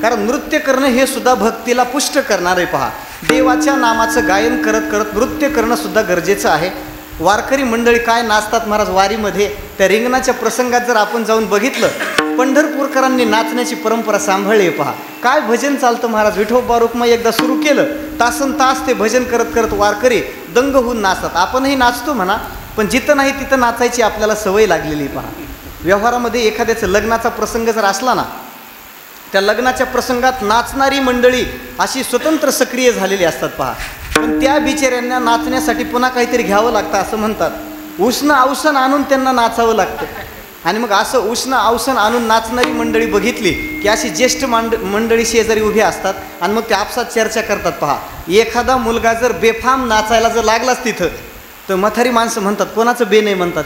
कारण नृत्य करणं हे सुद्धा भक्तीला पुष्ट करणार आहे. पहा, देवाच्या नामाचं गायन करत करत नृत्य करणं सुद्धा गरजेचं आहे. वारकरी मंडळी काय नाचतात महाराज वारीमध्ये, त्या रिंगणाच्या प्रसंगात जर आपण जाऊन बघितलं, पंढरपूरकरांनी नाचण्याची परंपरा सांभाळली. पहा, काय भजन चालतं महाराज, विठोबा रुक्माई एकदा सुरू केलं, तासन तास ते भजन करत करत वारकरी दंग होऊन नाचतात. आपणही नाचतो म्हणा, पण जिथं नाही तिथं नाचायची आपल्याला सवय लागलेली. पहा, व्यवहारामध्ये एखाद्याचं लग्नाचा प्रसंग जर असला ना, त्या लग्नाच्या प्रसंगात नाचणारी मंडळी अशी स्वतंत्र सक्रिय झालेली असतात. पहा, पण त्या बिचाऱ्यांना नाचण्यासाठी पुन्हा काहीतरी घ्यावं लागतं. असं म्हणतात, उष्ण औषण आणून त्यांना नाचावं लागतं. आणि मग असं उष्ण औषण आणून नाचणारी मंडळी बघितली की अशी ज्येष्ठ मंडळी शेजारी उभी असतात आणि मग ते आपसात चर्चा करतात. पहा, एखादा मुलगा जर बेफाम नाचायला जर लागलाच तिथं, तर म्हातारी माणसं म्हणतात कोणाचं बे नाही म्हणतात.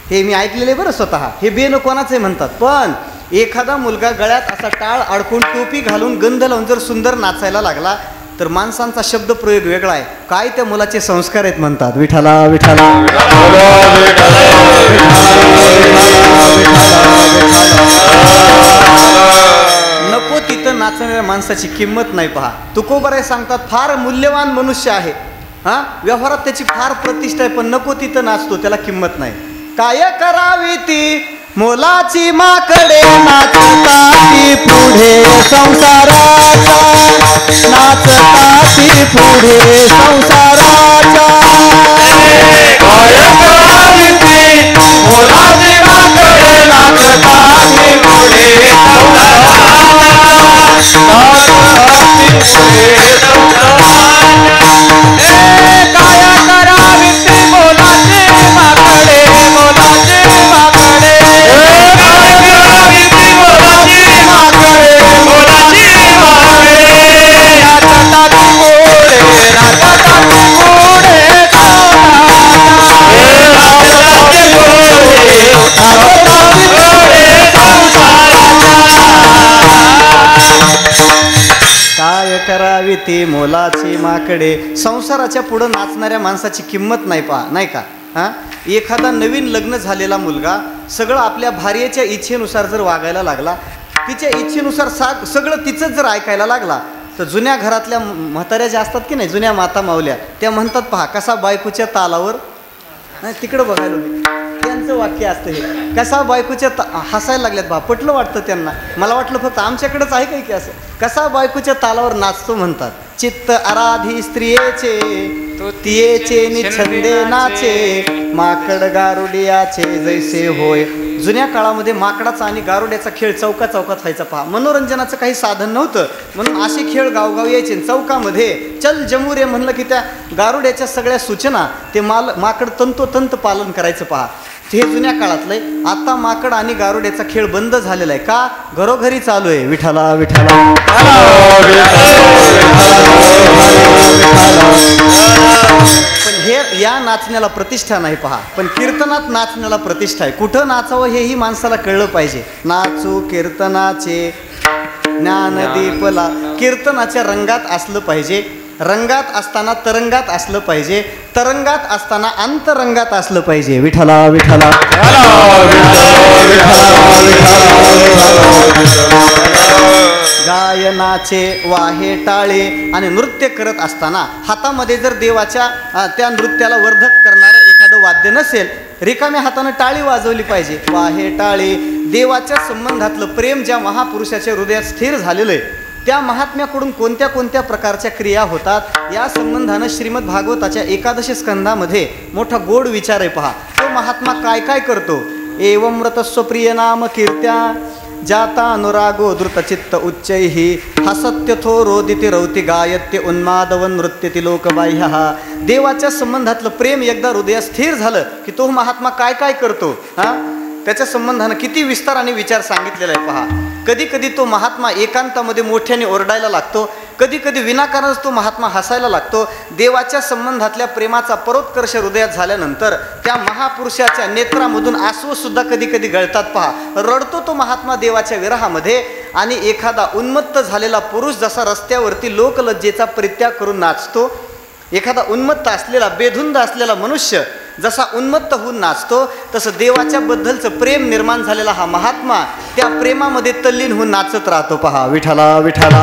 हे मी ऐकलेले बरं स्वतः, हे बेनं कोणाचं म्हणतात. पण एखादा मुलगा गळ्यात असा टाळ अडकून टोपी घालून गंध लावून जर सुंदर नाचायला लागला तर माणसांचा शब्दप्रयोग वेगळा आहे. काय त्या मुलाचे संस्कार आहेत म्हणतात, विठाला विठाला नको तिथं नाचणाऱ्या माणसाची किंमत नाही. पहा, तुकोबाराय सांगतात, फार मूल्यवान मनुष्य आहे, व्यवहारात त्याची फार प्रतिष्ठा आहे, पण नको तिथं नाचतो, त्याला किंमत नाही. काय करावी ती मोलाची माकडे, नाचताती पुढे संसाराचा, नाचताती पुढे संसाराचा. काय करावी ती मोलाची माकडे, नाचताती पुढे संसाराचा, नाचताती पुढे संसाराचा. काय करावी ती मोलाची माकडे, मोलाची माकडे, काय करावी ती मोलाची माकडे. संसाराच्या पुढं नाचणाऱ्या माणसाची किंमत नाही. पहा, नाही का. एखादा नवीन लग्न झालेला मुलगा सगळं आपल्या भार्येच्या इच्छेनुसार जर वागायला लागला, तिच्या इच्छेनुसार सगळं तिचंच जर ऐकायला लागला, तर जुन्या घरातल्या म्हाताऱ्या ज्या असतात की नाही, जुन्या माता मावल्या, त्या म्हणतात, पहा कसा बायकोच्या तालावर, तिकडं बघायला बायकोचं वाक्य असतं हे. कसा बायकोच्या हसायला लागल्यात बा, पटलं वाटतं त्यांना. मला वाटलं फक्त आमच्याकडेच आहे काही की असं. कसा बायकोच्या तालावर नाचतो म्हणतात. चित्त आराधी स्त्रियेचे तियेचे निछंदे नाचे, माकड गारुडियाचे जैसे होय. जुन्या काळामध्ये माकडाचा आणि गारुड्याचा खेळ चौका चौकात व्हायचा पहा. मनोरंजनाचं काही साधन नव्हतं म्हणून असे खेळ गावगाव यायचे. चौकामध्ये चल जमू रे म्हणलं की त्या गारुड्याच्या सगळ्या सूचना ते माकड तंतोतंत पालन करायचं पहा. हे जुन्या काळातलंय. आता माकड आणि गारुड्याचा खेळ बंद झालेला आहे का? घरोघरी चालू आहे. विठाला विठाला पण हे या नाचण्याला प्रतिष्ठा नाही पहा. पण कीर्तनात नाचण्याला प्रतिष्ठा आहे. कुठं नाचावं हेही माणसाला कळलं पाहिजे. नाचू कीर्तनाचे ज्ञानदीपला. कीर्तनाच्या रंगात असलं पाहिजे. रंगात असताना तरंगात असलं पाहिजे. तरंगात असताना अंतरंगात असलं पाहिजे. विठला विठला गायनाचे वाहे टाळे. आणि नृत्य करत असताना हातामध्ये जर देवाच्या त्या नृत्याला वर्धक करणारं एखादं वाद्य नसेल, रिकाम्या हातानं टाळी वाजवली पाहिजे. वाहे टाळे. देवाच्या संबंधातलं प्रेम ज्या महापुरुषाच्या हृदयात स्थिर झालेलं आहे त्या महात्म्याकडून कोणत्या कोणत्या प्रकारच्या क्रिया होतात या संबंधानं श्रीमद भागवताच्या 11 स्कंधामध्ये मोठा गोड विचार आहे पहा. तो महात्मा काय काय करतो. एवं व्रतस्व प्रिय नाम कीर्त्या जाता अनुरागो धृतचित्त उच्चैहि हसत्यथो रोदिति रौति गायत्य उन्मादवन नृत्यति लोकबाह्य. देवाच्या संबंधातलं प्रेम एकदा हृदयात स्थिर झालं की तो महात्मा काय काय करतो. त्याच्या संबंधानं किती विस्तार आणि विचार सांगितलेला आहे पहा. कधी कधी तो महात्मा एकांतामध्ये मोठ्याने ओरडायला लागतो. कधी कधी विनाकारणच तो महात्मा हसायला लागतो. देवाच्या संबंधातल्या प्रेमाचा परोत्कर्ष हृदयात झाल्यानंतर त्या महापुरुषाच्या नेत्रामधून आसवसुद्धा कधी कधी गळतात पहा. रडतो तो महात्मा देवाच्या विरहामध्ये. आणि एखादा उन्मत्त झालेला पुरुष जसा रस्त्यावरती लोकलज्जेचा परित्याग करून नाचतो, एखादा उन्मत्त असलेला बेधुंद असलेला मनुष्य जसा उन्मत्त होऊन नाचतो, तसं देवाच्या बद्दलचं प्रेम निर्माण झालेला हा महात्मा त्या प्रेमामध्ये तल्लीन होऊन नाचत राहतो पहा. विठाला विठाला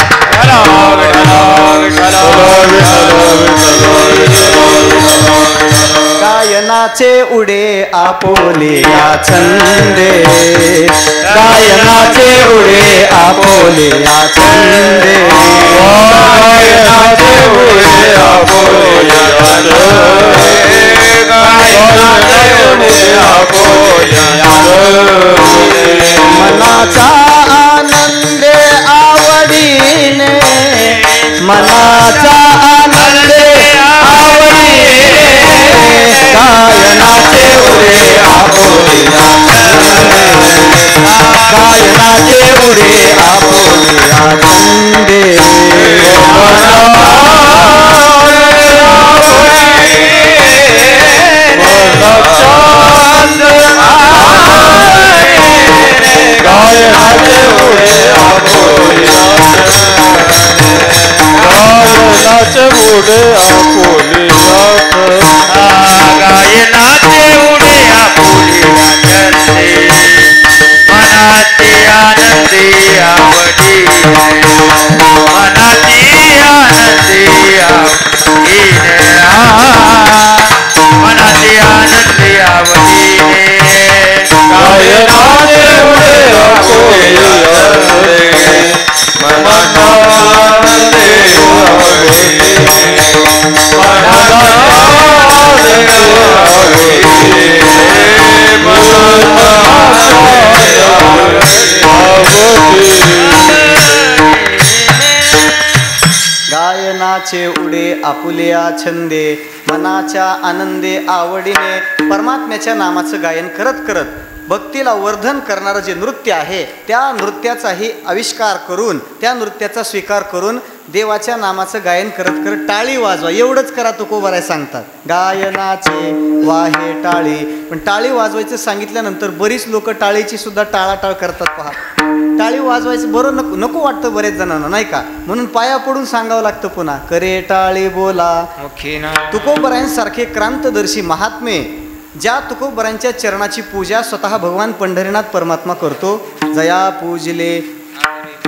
गायनाचे उडे आपोले या छंदे. गायनाचे उडे आपोले या छंदे. गायनाचे उडे आपोले या छंदे. मनाचा आनंदे आवडीने. मनाचा आनंदे आवडीने. गायनाचे उडे आपोले या छंदे. गायनाचे उडे आपोले या छंदे. गायनाचे उडे आपोले गायनाचे उडे आपोले छंदे. मनाची आनंदी आवडी. मनाची आनंदी आवडीने. मनाची आनंदी आवडीने. गायनाचे उडे आपोले छंदे. मनाचा आनंदे आवडीने. गायनाचे उडे आपुलिया छंदे. मनाच्या आनंदे आवडीने. परमात्म्याच्या नामाचं गायन करत करत भक्तीला वर्धन करणारं जे नृत्य आहे त्या नृत्याचाही आविष्कार करून त्या नृत्याचा स्वीकार करून देवाच्या नामाचं गायन करत करत टाळी वाजवा. एवढंच करा तुकोबाराय सांगतात. गायनाचे वाहे टाळी. पण टाळी वाजवायचं सांगितल्यानंतर बरीच लोक टाळीची सुद्धा टाळाटाळ करतात पहा. टाळी वाजवायचं बरं नको वाटतं बरेच जणांना नाही का. म्हणून पाया पडून सांगावं लागतं पुन्हा. करे टाळी बोला. तुकोबरायांसारखे क्रांतदर्शी महात्मे ज्या तुकोबरांच्या चरणाची पूजा स्वतः भगवान पंढरीनाथ परमात्मा करतो. जया पूजले.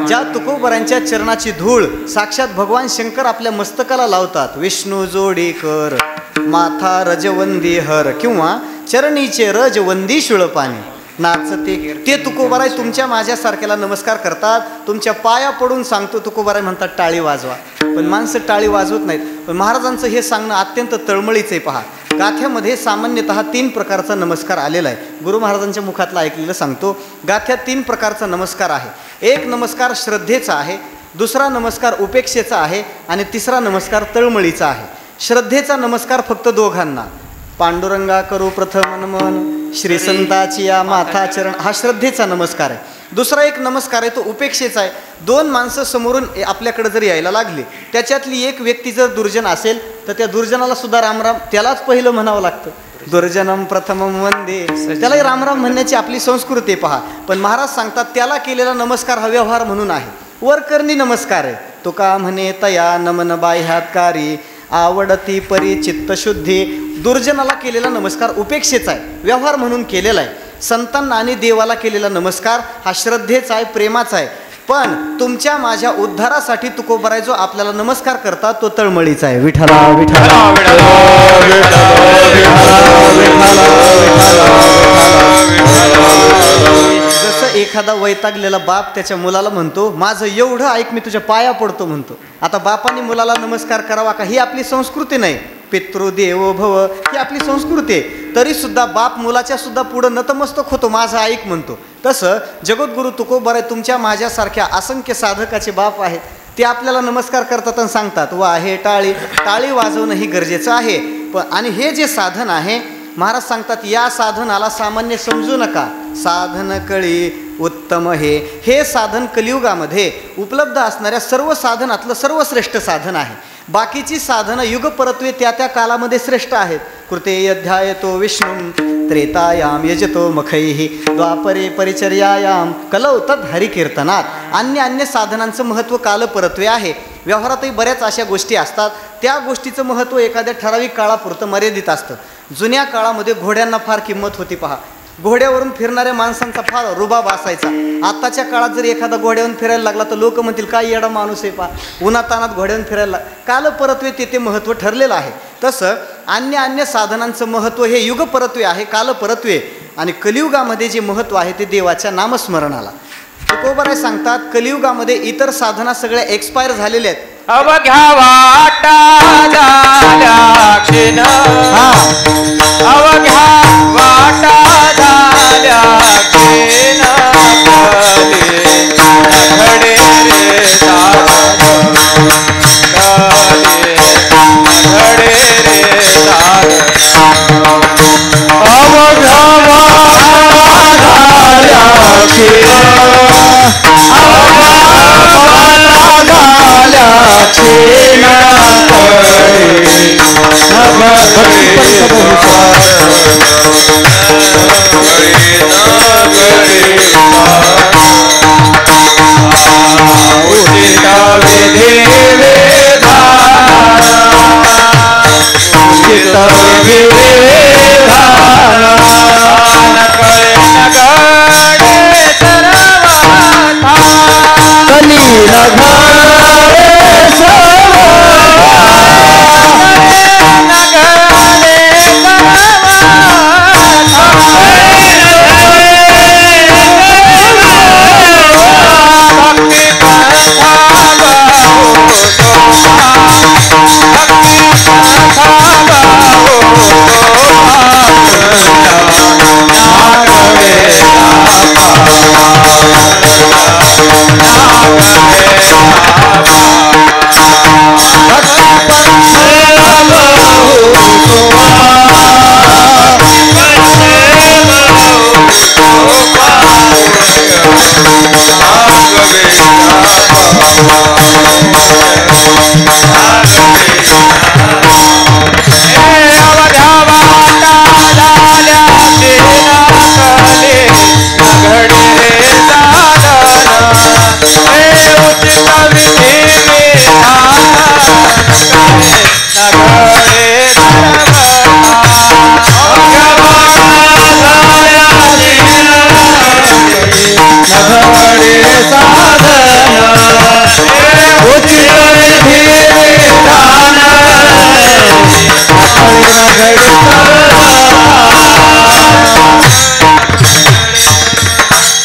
ज्या तुकोबरांच्या चरणाची धूळ साक्षात भगवान शंकर आपल्या मस्तकाला लावतात. विष्णू जोडी कर माथा रजवंदी हर. किंवा चरणीचे रज वंदी शुळपाणी नाचते ते तुकोबाराय तुमच्या माझ्यासारख्याला नमस्कार करतात. तुमच्या पाया पडून सांगतो तुकोबाराय म्हणतात टाळी वाजवा, पण माणसं टाळी वाजवत नाहीत. पण महाराजांचं हे सांगणं अत्यंत तळमळीचं आहे. पहा, गाथ्यामध्ये सामान्यतः 3 प्रकारचा नमस्कार आलेला आहे. गुरु महाराजांच्या मुखातला ऐकलेलं सांगतो. गाथ्यात 3 प्रकारचा नमस्कार आहे. एक नमस्कार श्रद्धेचा आहे, दुसरा नमस्कार उपेक्षेचा आहे आणि तिसरा नमस्कार तळमळीचा आहे. श्रद्धेचा नमस्कार फक्त दोघांना, पांडुरंगा करू प्रथम नमन, श्री संताची या माथा चरण, हा श्रद्धेचा नमस्कार आहे. दुसरा एक नमस्कार आहे तो उपेक्षेचा आहे. 2 माणसं समोरून आपल्याकडे जर यायला लागली, त्याच्यातली एक व्यक्ती जर दुर्जन असेल तर त्या दुर्जनाला सुद्धा रामराम त्यालाच पहिलं म्हणावं लागतं. दुर्जनम प्रथमम वंदे, त्यालाही रामराम म्हणण्याची आपली संस्कृती आहे. पहा, पण महाराज सांगतात त्याला केलेला नमस्कार हा व्यवहार म्हणून आहे, वरकरणी नमस्कार आहे. तो का म्हणे तया नमन बाह्यातकारी आवडती परी चित्तशुद्धी. दुर्जनाला केलेला नमस्कार उपेक्षेचा आहे, व्यवहार म्हणून केलेला आहे. संतांना आणि देवाला केलेला नमस्कार हा श्रद्धेचा आहे, प्रेमाचा आहे. पण तुमच्या माझ्या उद्धारासाठी तुकोबाराय जो आपल्याला नमस्कार करतात तो तळमळीचा आहे. विठ्ठला विठ्ठला जसं एखादा वैतागलेला बाप त्याच्या मुलाला म्हणतो माझं एवढं ऐक मी तुझ्या पाया पडतो म्हणतो. आता बापाने मुलाला नमस्कार करावा का ही आपली संस्कृती नाही. पितृदेवो भव ही आपली संस्कृती आहे. तरी सुद्धा बाप मुलाच्या सुद्धा पुढं नतमस्तक होतो, माझं ऐक म्हणतो. तसं जगद्गुरु तुकोबाराय तुमच्या माझ्यासारख्या असंख्य साधकाचे बाप आहेत. ते आपल्याला नमस्कार करतात आणि सांगतात वा हे टाळी टाळी वाजवणं ही गरजेचं आहे. पण आणि हे जे साधन आहे महाराज सांगतात या साधनाला सामान्य समजू नका, साधन कळी उत्तम हे साधन कलियुगामध्ये उपलब्ध असणाऱ्या सर्व साधनातलं सर्वश्रेष्ठ साधन आहे. बाकीची साधनं युगपरत्वे त्या त्या कालामध्ये श्रेष्ठ आहेत. कृते अध्यायतो विष्णू त्रेतायाम यजतो मखैहि द्वापरे परिचर्यायाम कलौ तद हरिकीर्तनात. अन्य साधनांचं महत्त्व कालपरत्वे आहे. व्यवहारातही बऱ्याच अशा गोष्टी असतात, त्या गोष्टीचं महत्त्व एखाद्या ठराविक काळापुरतं मर्यादित असतं. जुन्या काळामध्ये घोड्यांना फार किंमत होती. पहा, घोड्यावरून फिरणाऱ्या माणसांचा फार रुबाब असायचा. आत्ताच्या काळात जर एखादा घोड्यावरून फिरायला लागला तर लोक म्हणतील काय येडा माणूस आहे पहा, उन्हातानात घोड्यावरून फिरायला. कालपरत्वे ते महत्त्व ठरलेलं आहे. तसं अन्य साधनांचं महत्त्व हे युगपरत्वे आहे, कालपरत्वे. आणि कलियुगामध्ये जे महत्त्व आहे ते देवाच्या नामस्मरणाला. तुकोबाराय सांगतात कलियुगामध्ये इतर साधना सगळ्या एक्सपायर झालेल्या आहेत. अवघ्या वाटा झाल्या क्षीण, अवघ्या वाटा झाल्या क्षीण, घडे रे साधन, घडे रे साधन. अवघ्या वाटा झाल्या क्षीण, घडे साधन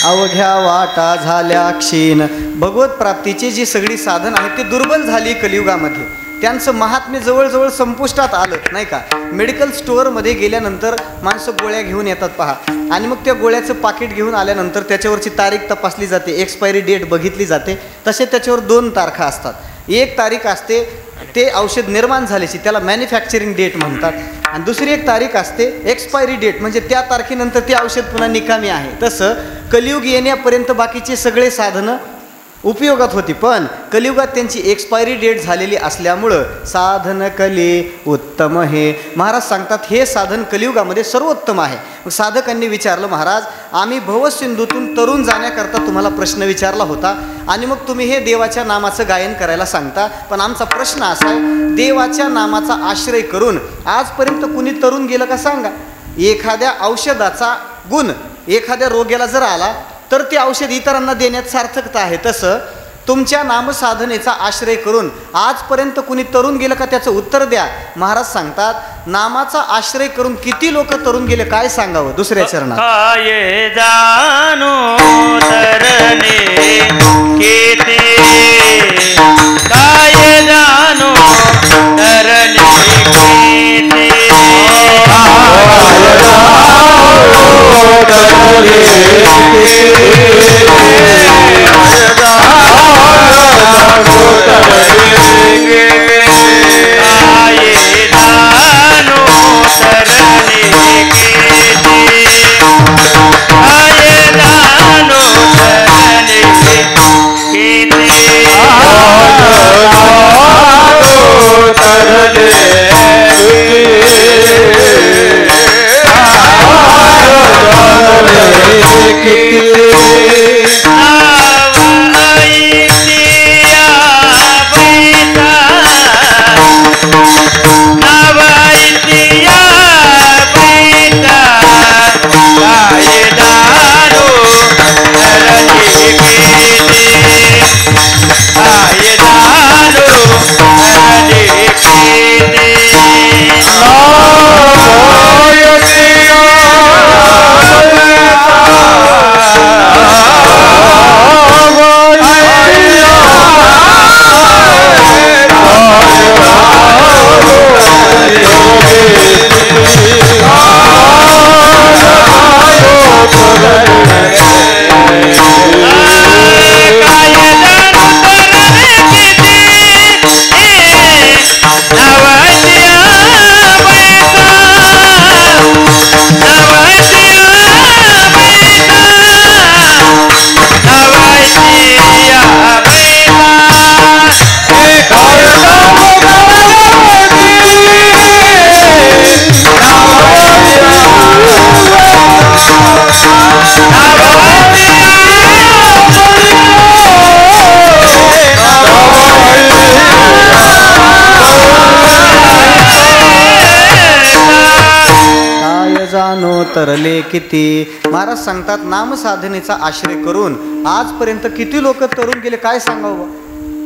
अवघ्या वाटा झाल्या क्षीण. भगवत प्राप्तीची जी सगळी साधन आहेत ती दुर्बल झाली कलियुगामध्ये. त्यांचं महात्म्य जवळजवळ संपुष्टात आलं नाही का. मेडिकल स्टोअरमध्ये गेल्यानंतर माणसं गोळ्या घेऊन येतात पहा, आणि मग त्या गोळ्याचं पाकिट घेऊन आल्यानंतर त्याच्यावरची तारीख तपासली जाते, एक्सपायरी डेट बघितली जाते. तसे त्याच्यावर 2 तारखा असतात. एक तारीख असते ते औषध निर्माण झाल्याची, त्याला मॅन्युफॅक्चरिंग डेट म्हणतात, आणि दुसरी एक तारीख असते एक्सपायरी डेट, म्हणजे त्या तारखेनंतर ते औषध पुन्हा निकामी आहे. तसं कलियुग येण्यापर्यंत बाकीचे सगळे साधनं उपयोगात होती, पण कलियुगात त्यांची एक्सपायरी डेट झालेली असल्यामुळं साधन कली उत्तम हे. महाराज सांगतात हे साधन कलियुगामध्ये सर्वोत्तम आहे. मग साधकांनी विचारलं, महाराज आम्ही भवसिंधूतून तरुण जाण्याकरता तुम्हाला प्रश्न विचारला होता, आणि मग तुम्ही हे देवाच्या नामाचं गायन करायला सांगता, पण आमचा प्रश्न असा आहे, देवाच्या नामाचा आश्रय करून आजपर्यंत कुणी तरुण गेलं का सांगा. एखाद्या औषधाचा गुण एखाद्या रोग्याला जर आला तर ते औषध इतरांना देण्यात सार्थकता आहे. तसं तुमच्या नामसाधनेचा आश्रय करून आजपर्यंत कुणी तरुण गेलं का त्याचं उत्तर द्या. महाराज सांगतात नामाचा आश्रय करून किती लोक तरुण गेले काय सांगावं. दुसऱ्या चरणात काय जानो तरणे केते, काय जानो तरणे केते, तरले किती. महाराज सांगतात नामसाधनेचा आश्रय करून आजपर्यंत किती लोक तरुण गेले काय सांगावं.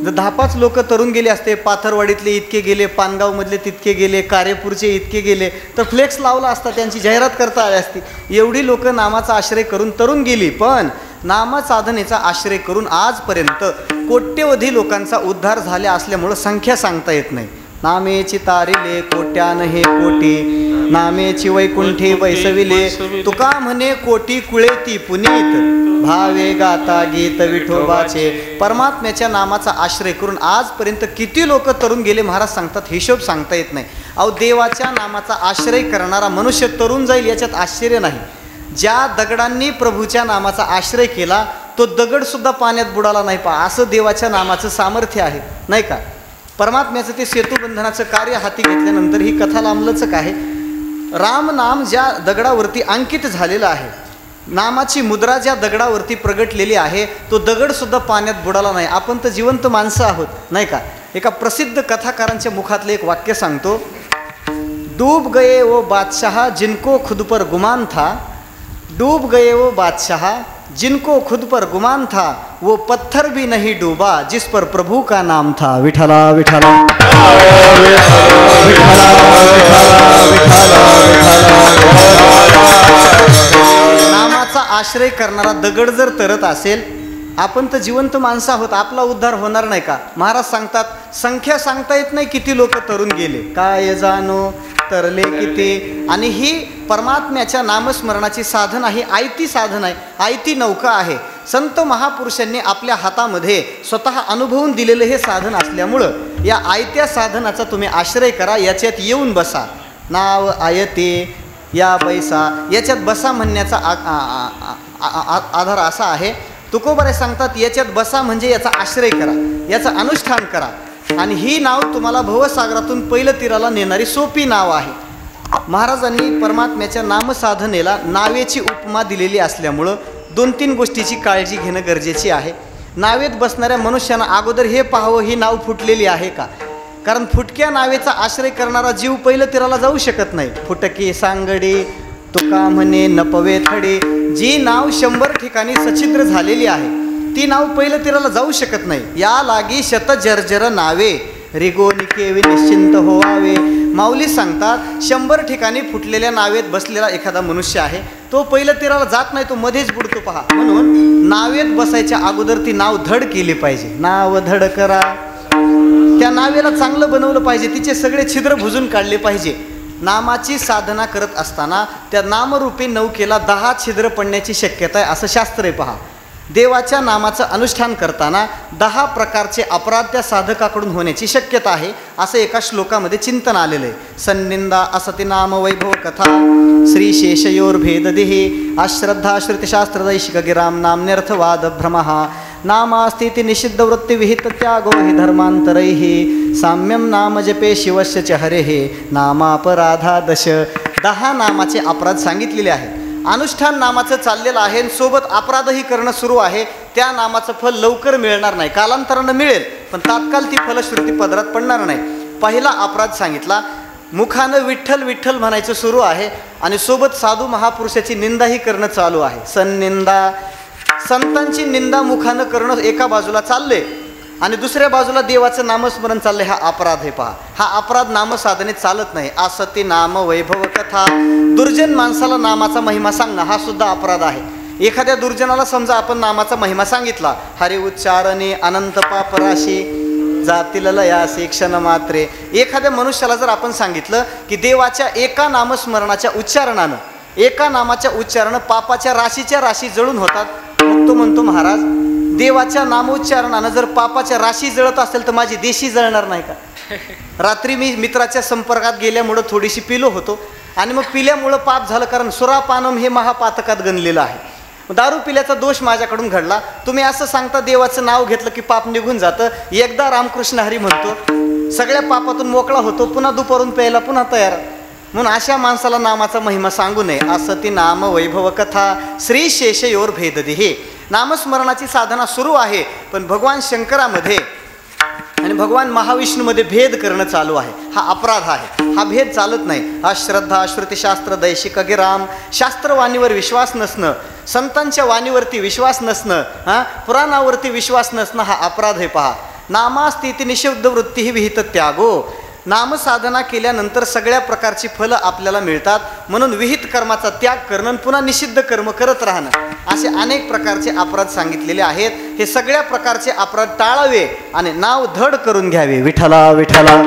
जर 10-5 लोक तरुण गेले असते, पाथरवाडीतले इतके गेले, पानगावमधले तितके गेले, कारेपूरचे इतके गेले, तर फ्लेक्स लावला असता, त्यांची जाहिरात करता आली असती. एवढी लोक नामाचा आश्रय करून तरुण गेली, पण नामसाधनेचा आश्रय करून आजपर्यंत कोट्यवधी लोकांचा उद्धार झाला असल्यामुळं संख्या सांगता येत नाही. नामेची तारिले कोट्यान हे कोटी, नामेची वैकुंठी वैसविले, तुका म्हणे कोटी कुळेती पुनीत, भावे गाता गीत विठोबाचे. परमात्म्याच्या नामाचा आश्रय करून आजपर्यंत किती लोक तरुण गेले महाराज सांगतात, हिशोब सांगता येत नाही. अहो देवाच्या नामाचा आश्रय करणारा मनुष्य तरुण जाईल याच्यात आश्चर्य नाही. ज्या दगडांनी प्रभूच्या नामाचा आश्रय केला तो दगडसुद्धा पाण्यात बुडाला नाही पहा, असं देवाच्या नामाचं सामर्थ्य आहे नाही का. परमात्म्याचं ते सेतुबंधनाचं कार्य हाती घेतल्यानंतर ही कथा लांबलचक आहे. राम नाम ज्या दगडावरती अंकित झालेलं आहे, नामाची मुद्रा ज्या दगडावरती प्रगटलेली आहे, तो दगडसुद्धा पाण्यात बुडाला नाही. आपण तर जिवंत माणसं आहोत नाही का. एका प्रसिद्ध कथाकारांच्या मुखातले एक वाक्य सांगतो. डूब गए वो बादशाह जिनको खुद पर गुमान था, डूब गए वो बादशाह जिनको खुद पर गुमान था, वो पत्थर भी नहीं डूबा जिस पर प्रभु का नाम था. विठला विठला नामाचा आश्रय करणारा दगड जर तरत असेल, आपण तर जिवंत माणसं आहोत, आपला उद्धार होणार नाही का? महाराज सांगतात संख्या सांगता येत नाही किती लोक तरून गेले, काय जाणो तरले किती. आणि ही परमात्म्याच्या नामस्मरणाची साधन आहे, आयती साधन आहे, आयती नौका आहे. संत महापुरुषांनी आपल्या हातामध्ये स्वतः अनुभवून दिलेलं हे साधन असल्यामुळं या आयत्या साधनाचा तुम्ही आश्रय करा, याच्यात येऊन बसा. नाव आयते या बैसा, याच्यात बसा म्हणण्याचा आधार असा आहे. तुकोबारे सांगतात याच्यात बसा म्हणजे याचा आश्रय करा, याचं अनुष्ठान करा. आणि ही नाव तुम्हाला भवसागरातून पहिलं तीराला नेणारी सोपी नाव आहे. महाराजांनी परमात्म्याच्या नामसाधनेला नावेची उपमा दिलेली असल्यामुळं 2-3 गोष्टीची काळजी घेणं गरजेची आहे. नावेत बसणाऱ्या मनुष्यानं अगोदर हे पाहावं ही नाव फुटलेली आहे का. कारण फुटक्या नावेचा आश्रय करणारा जीव पहिलं तीराला जाऊ शकत नाही. फुटके सांगडे तुका म्हणे नपवे थडे, जी नाव 100 ठिकाणी सछिद्र झालेली आहे ती नाव पहिलं तीराला जाऊ शकत नाही. या लागी शतजर्जर नावे रिगोनिके निश्चिंत होवावे. माऊली सांगतात 100 ठिकाणी फुटलेल्या नावेत बसलेला एखादा मनुष्य आहे, तो पहिलं तीराला जात नाही, तो मध्येच बुडतो पहा. म्हणून नावेत बसायच्या अगोदर ती नाव धड केली पाहिजे. नाव धड करा, त्या नावेला चांगलं बनवलं पाहिजे, तिचे सगळे छिद्र भुजून काढले पाहिजे. नामाची साधना करत असताना त्या नामरूपी नौकेला 10 छिद्र पडण्याची शक्यता आहे असं शास्त्र आहे पहा. देवाच्या नामाचं अनुष्ठान करताना 10 प्रकारचे अपराध त्या साधकाकडून होण्याची शक्यता आहे असं एका श्लोकामध्ये चिंतन आलेलं आहे. सन्निंदा असती नाम वैभव कथा श्री शेषयोर भेददेहे अश्रद्धा श्रुतिशास्त्र दैशिक गिराम नाम्यर्थवाद भ्रमः नामास्तीति निषिद्ध वृत्ति विहित त्यागो हि धर्मांतरैहि साम्यम नाम जपे शिवस्य च हरेः नामापराधा दश. 10 नामाचे अपराध सांगितलेले आहेत. अनुष्ठान नामाचं चाललेलं आहे आणि सोबत अपराधही करणं सुरू आहे. त्या नामाचं फल लवकर मिळणार नाही, कालांतरानं मिळेल, पण तात्काळ ती फलश्रुती पदरात पडणार नाही. पहिला अपराध सांगितला, मुखानं विठ्ठल विठ्ठल म्हणायचं सुरू आहे आणि सोबत साधू महापुरुषाची निंदाही करणं चालू आहे. सन्निंदा, संतांची निंदा मुखानं करणं एका बाजूला चालले आणि दुसऱ्या बाजूला देवाचं नामस्मरण चाललंय, हा अपराध आहे पहा. हा अपराध नामसाधनेत चालत नाही. असती नाम वैभव कथा, दुर्जन माणसाला नामाचा महिमा सांगणं हा सुद्धा अपराध आहे. एखाद्या दुर्जनाला समजा आपण नामाचा महिमा सांगितला, हरि उच्चारणे अनंत पापराशी जातील लयासी क्षण मात्रे. एखाद्या मनुष्याला जर आपण सांगितलं की देवाच्या एका नामस्मरणाच्या उच्चारणानं, एका नामाच्या उच्चारण पापाच्या राशीच्या राशी जळून होतात, मग तो म्हणतो महाराज देवाच्या नामोच्चारणानं जर पापाच्या राशी जळत असेल तर माझी देशी जळणार नाही का. रात्री मी मित्राच्या संपर्कात गेल्यामुळं थोडीशी पिलो होतो आणि मग पिल्यामुळं पाप झालं, कारण सुरापानम हे महापातकात गणलेलं आहे. दारू पिल्याचा दोष माझ्याकडून घडला. तुम्ही असं सांगता देवाचं नाव घेतलं की पाप निघून जातं, एकदा रामकृष्ण हरी म्हणतो सगळ्या पापातून मोकळा होतो, पुन्हा दुपारून प्यायला पुन्हा तयार. म्हणून अशा माणसाला नामाचा महिमा सांगू नये. असती नाम वैभव कथा श्री शेषयोर भेददेहे. नामस्मरणाची साधना सुरू आहे, पण भगवान शंकरामध्ये आणि भगवान महाविष्णूमध्ये भेद करणं चालू आहे. हा अपराध आहे, हा भेद चालत नाही. अश्रद्धा श्रुतिशास्त्र दैशिक गिराम, शास्त्रवाणीवर विश्वास नसणं, संतांच्या वाणीवरती विश्वास नसणं, पुराणावरती विश्वास नसणं हा अपराध आहे पहा. नामास्तीति निषिद्ध वृत्ती ही विहित त्यागो. नामसाधना केल्यानंतर सगळ्या प्रकारची फलं आपल्याला मिळतात, म्हणून विहित कर्माचा त्याग करणं, पुन्हा निषिद्ध कर्म करत राहणं, असे अनेक प्रकारचे अपराध सांगितलेले आहेत. हे सगळ्या प्रकारचे अपराध टाळावे आणि नाव धड करून घ्यावे. विठ्ठला विठ्ठला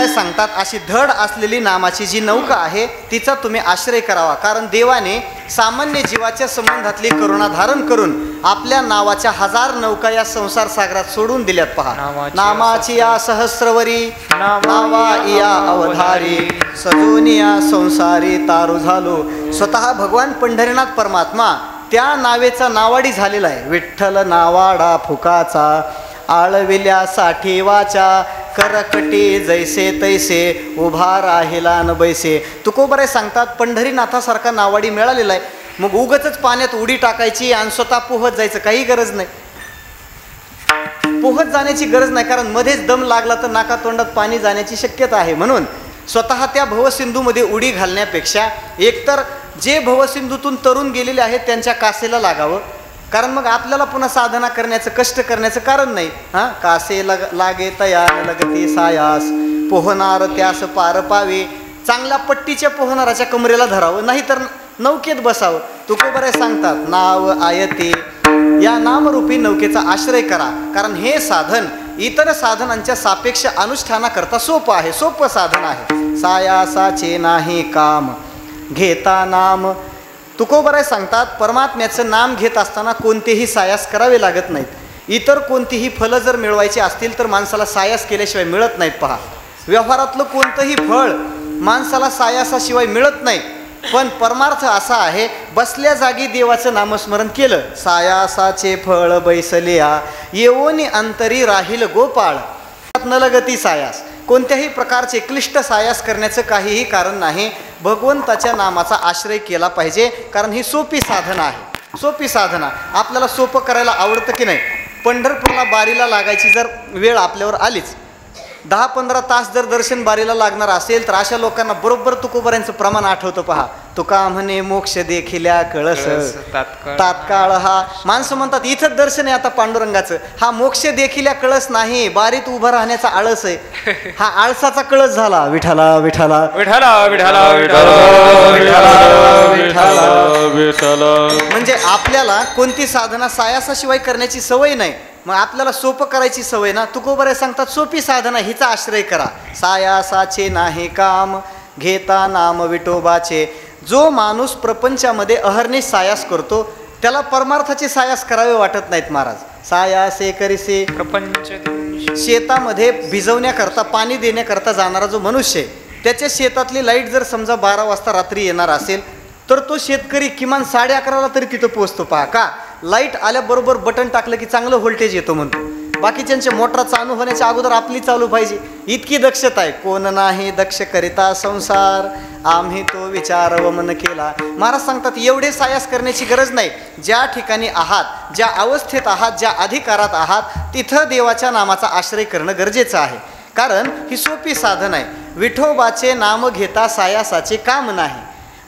सांगतात. अशी धड असलेली नामाची जी नौका आहे तिचा तुम्ही आश्रय करावा. कारण देवाने सामान्य जीवाच्या संबंधातली करुणा धारण करून आपल्या नावाच्या 1000 नौका या संसार सागरात सोडून दिल्यात पहा. नामाची या सहस्रवरी नावा या अवधारी सजोनिया संसारी तारू झालो. स्वतः भगवान पंढरीनाथ परमात्मा त्या नावेचा नावाडी झालेला आहे. विठ्ठल नावाडा फुकाचा आळविल्यासाठी वाचा करकटी जैसे तैसे उभा राहिला न बैसे. तुकोबारे सांगतात पंढरीनाथासारखा नावाडी मिळालेला आहे, मग उगतच पाण्यात उडी टाकायची आणि स्वतः पोहत जायचं काही गरज नाही. पोहत जाण्याची गरज नाही, कारण मध्येच दम लागला तर नाका तोंडात पाणी जाण्याची शक्यता आहे. म्हणून स्वतः त्या भवसिंधूमध्ये उडी घालण्यापेक्षा एकतर जे भवसिंधूतून तरुण गेलेले आहेत त्यांच्या कासेला लागावं, कारण मग आपल्याला पुन्हा साधना करण्याचं कष्ट करण्याचं कारण नाही. कासे लागे तया लगती सायास पोहणार त्यास पार पावे. चांगल्या पट्टीच्या पोहणाराच्या कमरेला धरावं, नाहीतर नौकेत बसावं. तुकोबरे सांगतात नाव आयते, या नामरूपी नौकेचा आश्रय करा. कारण हे साधन इतर साधनांच्या सापेक्ष अनुष्ठानाकरता सोपं आहे, सोपं साधन आहे. सायासाचे नाही काम घेता नाम. तुकोबराय सांगतात परमात्म्याचं नाम घेत असताना कोणतेही सायास करावे लागत नाहीत. इतर कोणतीही फलं जर मिळवायची असतील तर माणसाला सायास केल्याशिवाय मिळत नाहीत. पहा, व्यवहारातलं कोणतंही फळ माणसाला सायासाशिवाय मिळत नाही. पण परमार्थ असा आहे, बसल्या जागी देवाचं नामस्मरण केलं. सायासाचे फळ बैसलिया येवोनी अंतरी राहील गोपाळ. नलगती सायास, कोणत्याही प्रकारचे क्लिष्ट सायास करण्याचं काहीही कारण नाही. भगवंताच्या नामाचा आश्रय केला पाहिजे, कारण ही सोपी साधना आहे. सोपी साधना आपल्याला सोपं करायला आवडतं की नाही. पंढरपूरला बारीला लागायची जर वेळ आपल्यावर आलीच, 10-15 तास जर दर्शन बारीला लागणार असेल तर अशा लोकांना बरोबर तुकोबऱ्यांचं प्रमाण आठवतं. पहा, तुका म्हणे मोक्ष देखिल्या कळस तात्काळ हा. माणसं म्हणतात इथंच दर्शन आहे आता पांडुरंगाचं. हा मोक्ष देखिल्या कळस नाही, बारीत उभं राहण्याचा आळस आहे. हा आळसाचा कळस झाला. विठाला विठाला विठाला विठाला विठाला. म्हणजे आपल्याला कोणती साधना सायासाशिवाय करण्याची सवय नाही. मग आपल्याला सोपं करायची सवय ना. तुकोबरे सांगतात सोपी साधना हिचा आश्रय करा. सायासाचे नाही काम घेता नाम विठोबाचे. जो माणूस प्रपंचामध्ये अहर्निश सायास करतो त्याला परमार्थाचे सायास करावे वाटत नाहीत महाराज. सायासे करीसे प्रपंच. शेतामध्ये भिजवण्याकरता पाणी देण्याकरता जाणारा जो मनुष्य आहे, त्याच्या शेतातली लाईट जर समजा 12 वाजता रात्री येणार असेल तर तो शेतकरी किमान 11:30ला तरी तिथं पोहोचतो. पहा, का लाईट आल्याबरोबर बटन टाकलं की चांगलं व्होल्टेज येतो म्हणतो. बाकीच्यांच्या मोटरा चालू होण्याच्या अगोदर आपली चालू पाहिजे, इतकी दक्षता आहे. कोण नाही दक्ष करिता संसार आम्ही तो विचार व मन केला. महाराज सांगतात एवढे सायास करण्याची गरज नाही. ज्या ठिकाणी आहात, ज्या अवस्थेत आहात, ज्या अधिकारात आहात, तिथं देवाच्या नामाचा आश्रय करणं गरजेचं आहे. कारण ही सोपी साधन आहे. विठोबाचे नाम घेता सायासाचे काम नाही.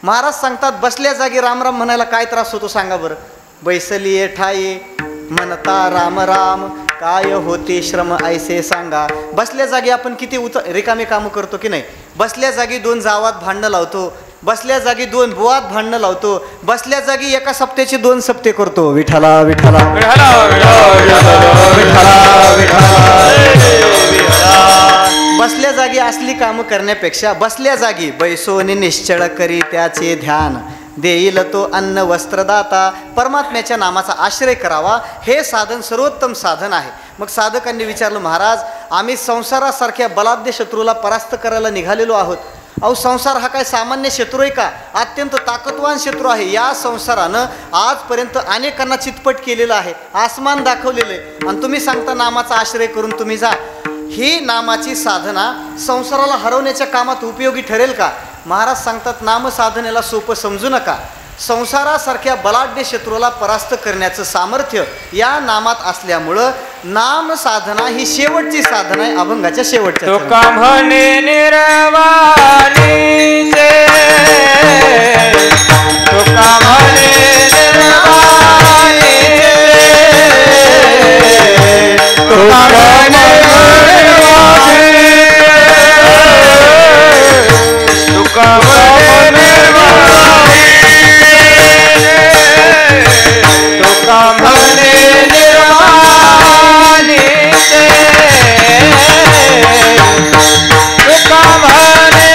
महाराज सांगतात बसल्या जागी रामराम म्हणायला काय त्रास होतो सांगा बरं. बैसलिये ठाये म्हणता राम राम काय होते श्रम ऐसे सांगा. बसल्या जागी आपण किती रिकामे कामं करतो की नाही. बसल्या जागी 2 जावात भांडणं लावतो, बसल्या जागी 2 बुवात भांडणं लावतो, बसल्या जागी एका सप्त्याचे 2 सप्ते करतो. विठाला विठाला बसल्या जागी असली कामं करण्यापेक्षा बसल्या जागी बैसोनी निश्चळ करी त्याचे ध्यान देईल तो अन्न वस्त्रदाता. परमात्म्याच्या नामाचा आश्रय करावा, हे साधन सर्वोत्तम साधन आहे. मग साधकांनी विचारलं महाराज आम्ही संसारासारख्या बलाढ्य शत्रूला परास्त करायला निघालेलो आहोत. अहो संसार हा काय सामान्य शत्रू आहे का? अत्यंत ताकदवान शत्रू आहे. या संसारानं आजपर्यंत अनेकांना चितपट केलेलं आहे, आसमान दाखवलेलं आहे, आणि तुम्ही सांगता नामाचा आश्रय करून तुम्ही जा. ही नामाची साधना संसाराला हरवण्याच्या कामात उपयोगी ठरेल का? महाराज सांगतात नामसाधनेला सोपं समजू नका. संसारासारख्या बलाढ्य शत्रूला परास्त करण्याचं सामर्थ्य या नामात असल्यामुळं नाम साधना ही शेवटची साधना आहे अभंगाच्या शेवटच्या. तुका म्हणे निर्वाणीचे, तुका म्हणे निर्वाणीचे, तुका म्हणे तुका म्हणे तुका म्हणे निर्वाणीचे, तुका म्हणे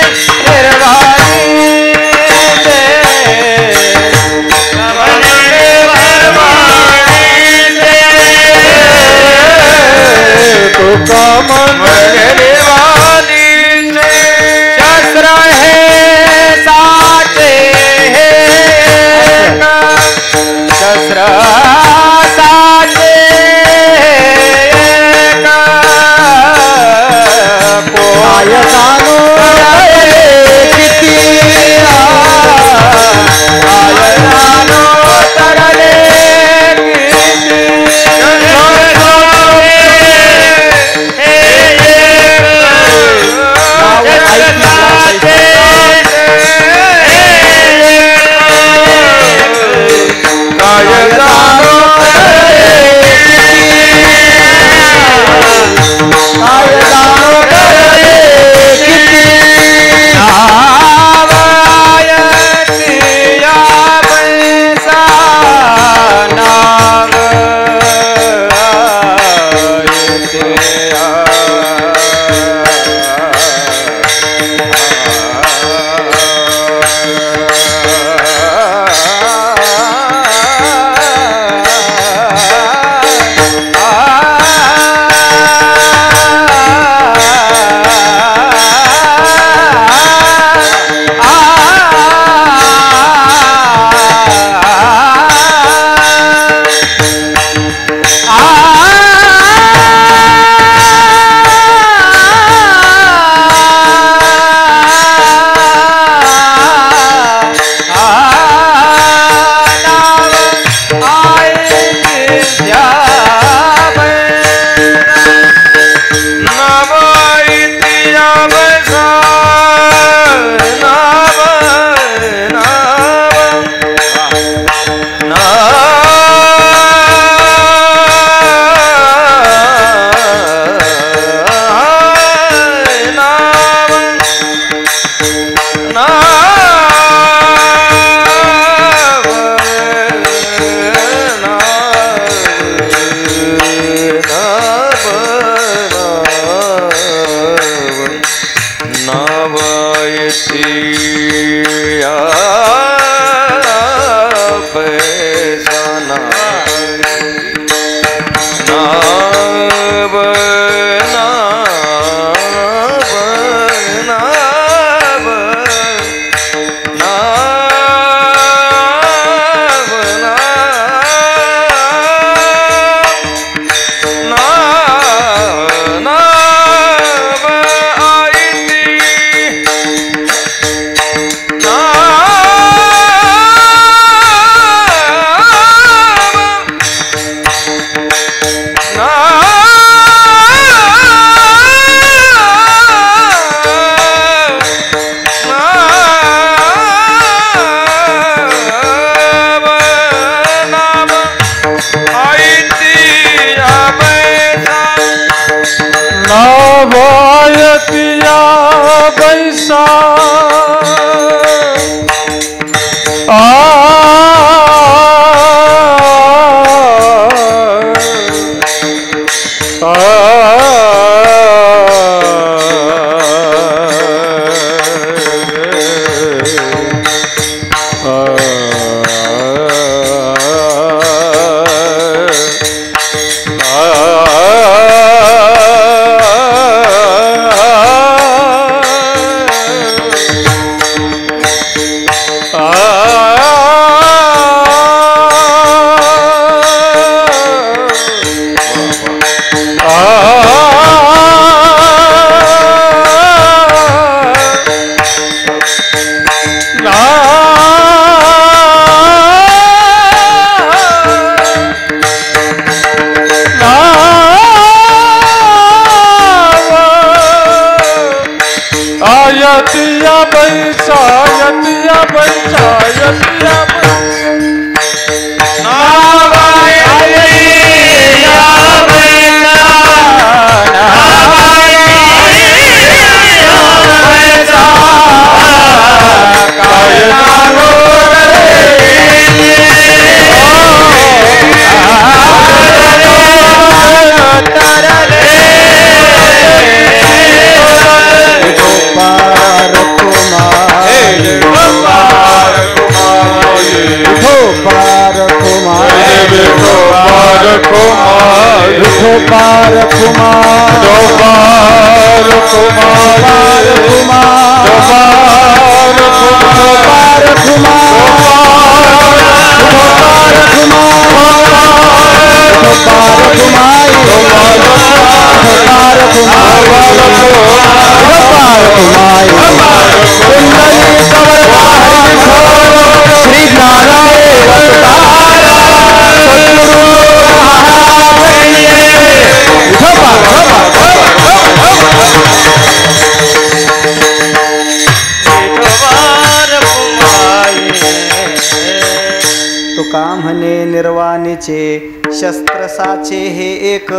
शस्त्र साचे हे एक.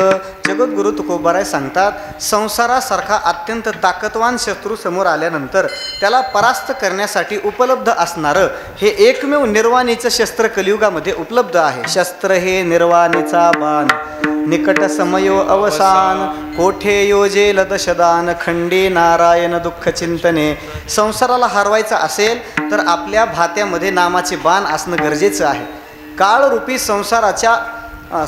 जगद्गुरु तुकोबाराय सांगतात, संसारासारखा अत्यंत ताकदवान शत्रू समोर आल्यानंतर त्याला परास्त करण्यासाठी उपलब्ध असणारं हे एकमेव निर्वाणीचं शस्त्र कलियुगामध्ये उपलब्ध आहे. शस्त्र हे निर्वाणीचा बाण, निकट समयो अवसान, कोठे योजे लदशदान, खंडी नारायण दुःख चिंतने. संसाराला हरवायचा असेल तर आपल्या भात्यामध्ये नामाचे बाण असणं गरजेचं आहे. काळरूपी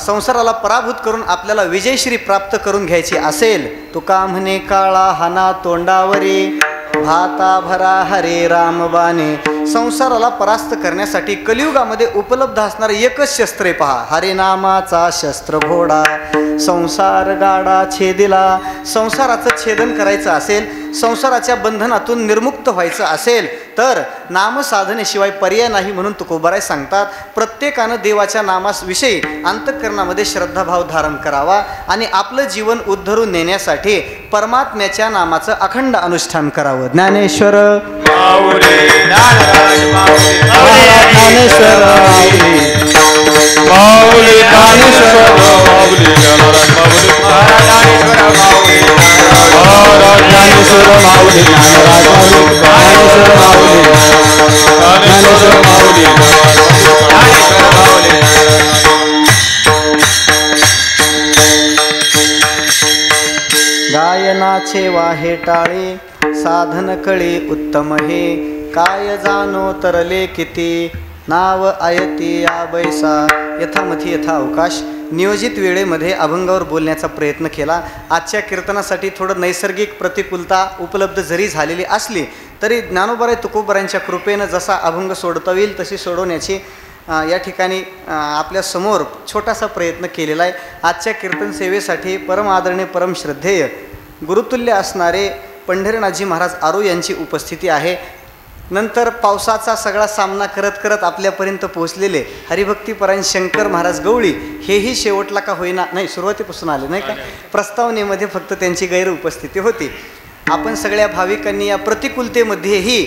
संसाराला पराभूत करून आपल्याला विजयश्री प्राप्त करून घ्यायची असेल, तुका म्हणे काळा हाना तोंडावरी, भाता भरा हरे रामबाणे. संसाराला परास्त करण्यासाठी कलियुगामध्ये उपलब्ध असणारं एकच शस्त्र पहा, हरिनामाचा शस्त्र घोडा. संसार गाडा छेदिला. संसाराचं छेदन करायचं असेल, संसाराच्या बंधनातून निर्मुक्त व्हायचं असेल तर नामसाधनेशिवाय पर्याय नाही. म्हणून तुकोबाराय सांगतात, प्रत्येकानं देवाच्या नामाविषयी अंतःकरणामध्ये श्रद्धाभाव धारण करावा आणि आपलं जीवन उद्धरून नेण्यासाठी परमात्म्याच्या नामाचं अखंड अनुष्ठान करावं. ज्ञानेश्वर गायनाचे वाहे टाळे, साध साधन कळे उत्तम हे, काय जाणो तरले किती, नाव आयती या बैसा. यथामथी यथा अवकाश. नियोजित वेळेमध्ये अभंगावर बोलण्याचा प्रयत्न केला. आजच्या कीर्तनासाठी थोडं नैसर्गिक प्रतिकूलता उपलब्ध जरी झालेली असली तरी ज्ञानोबराय तुकोबरायांच्या कृपेनं जसा अभंग सोडता येईल तशी सोडवण्याची या ठिकाणी आपल्यासमोर छोटासा प्रयत्न केलेला आहे. आजच्या कीर्तन सेवेसाठी परम आदरणीय परम श्रद्धेय गुरुतुल्य असणारे पंढरीनाथजी महाराज आरू यांची उपस्थिती आहे. नंतर पावसाचा सगळा सामना करत करत आपल्यापर्यंत पोहोचलेले हरिभक्तीपरायण शंकर महाराज गवळी हेही शेवटला का होईना, नाही सुरुवातीपासून आले नाही का, प्रस्तावनेमध्ये फक्त त्यांची गैरउपस्थिती होती. आपण सगळ्या भाविकांनी या प्रतिकूलतेमध्येही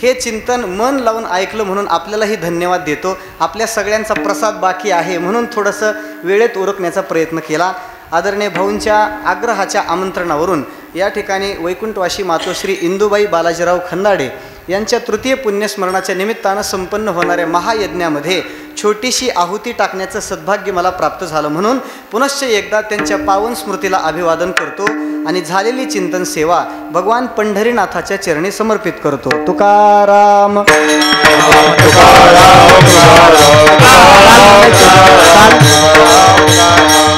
हे चिंतन मन लावून ऐकलं म्हणून आपल्यालाही धन्यवाद देतो. आपल्या सगळ्यांचा प्रसाद बाकी आहे म्हणून थोडंसं वेळेत उरकण्याचा प्रयत्न केला. आदरणीय भाऊंच्या आग्रहाच्या आमंत्रणावरून या ठिकाणी वैकुंठवासी मातोश्री इंदुबाई बालाजीराव खंदाडे यांच्या तृतीय पुण्यस्मरणाच्या निमित्तानं संपन्न होणाऱ्या महायज्ञामध्ये छोटीशी आहुती टाकण्याचं सद्भाग्य मला प्राप्त झालं म्हणून पुनश्च एकदा त्यांच्या पावन स्मृतीला अभिवादन करतो आणि झालेली चिंतन सेवा भगवान पंढरीनाथाच्या चरणी समर्पित करतो. तुकाराम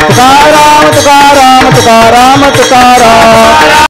तुकाराम तुकाराम तुकाराम तुकाराम.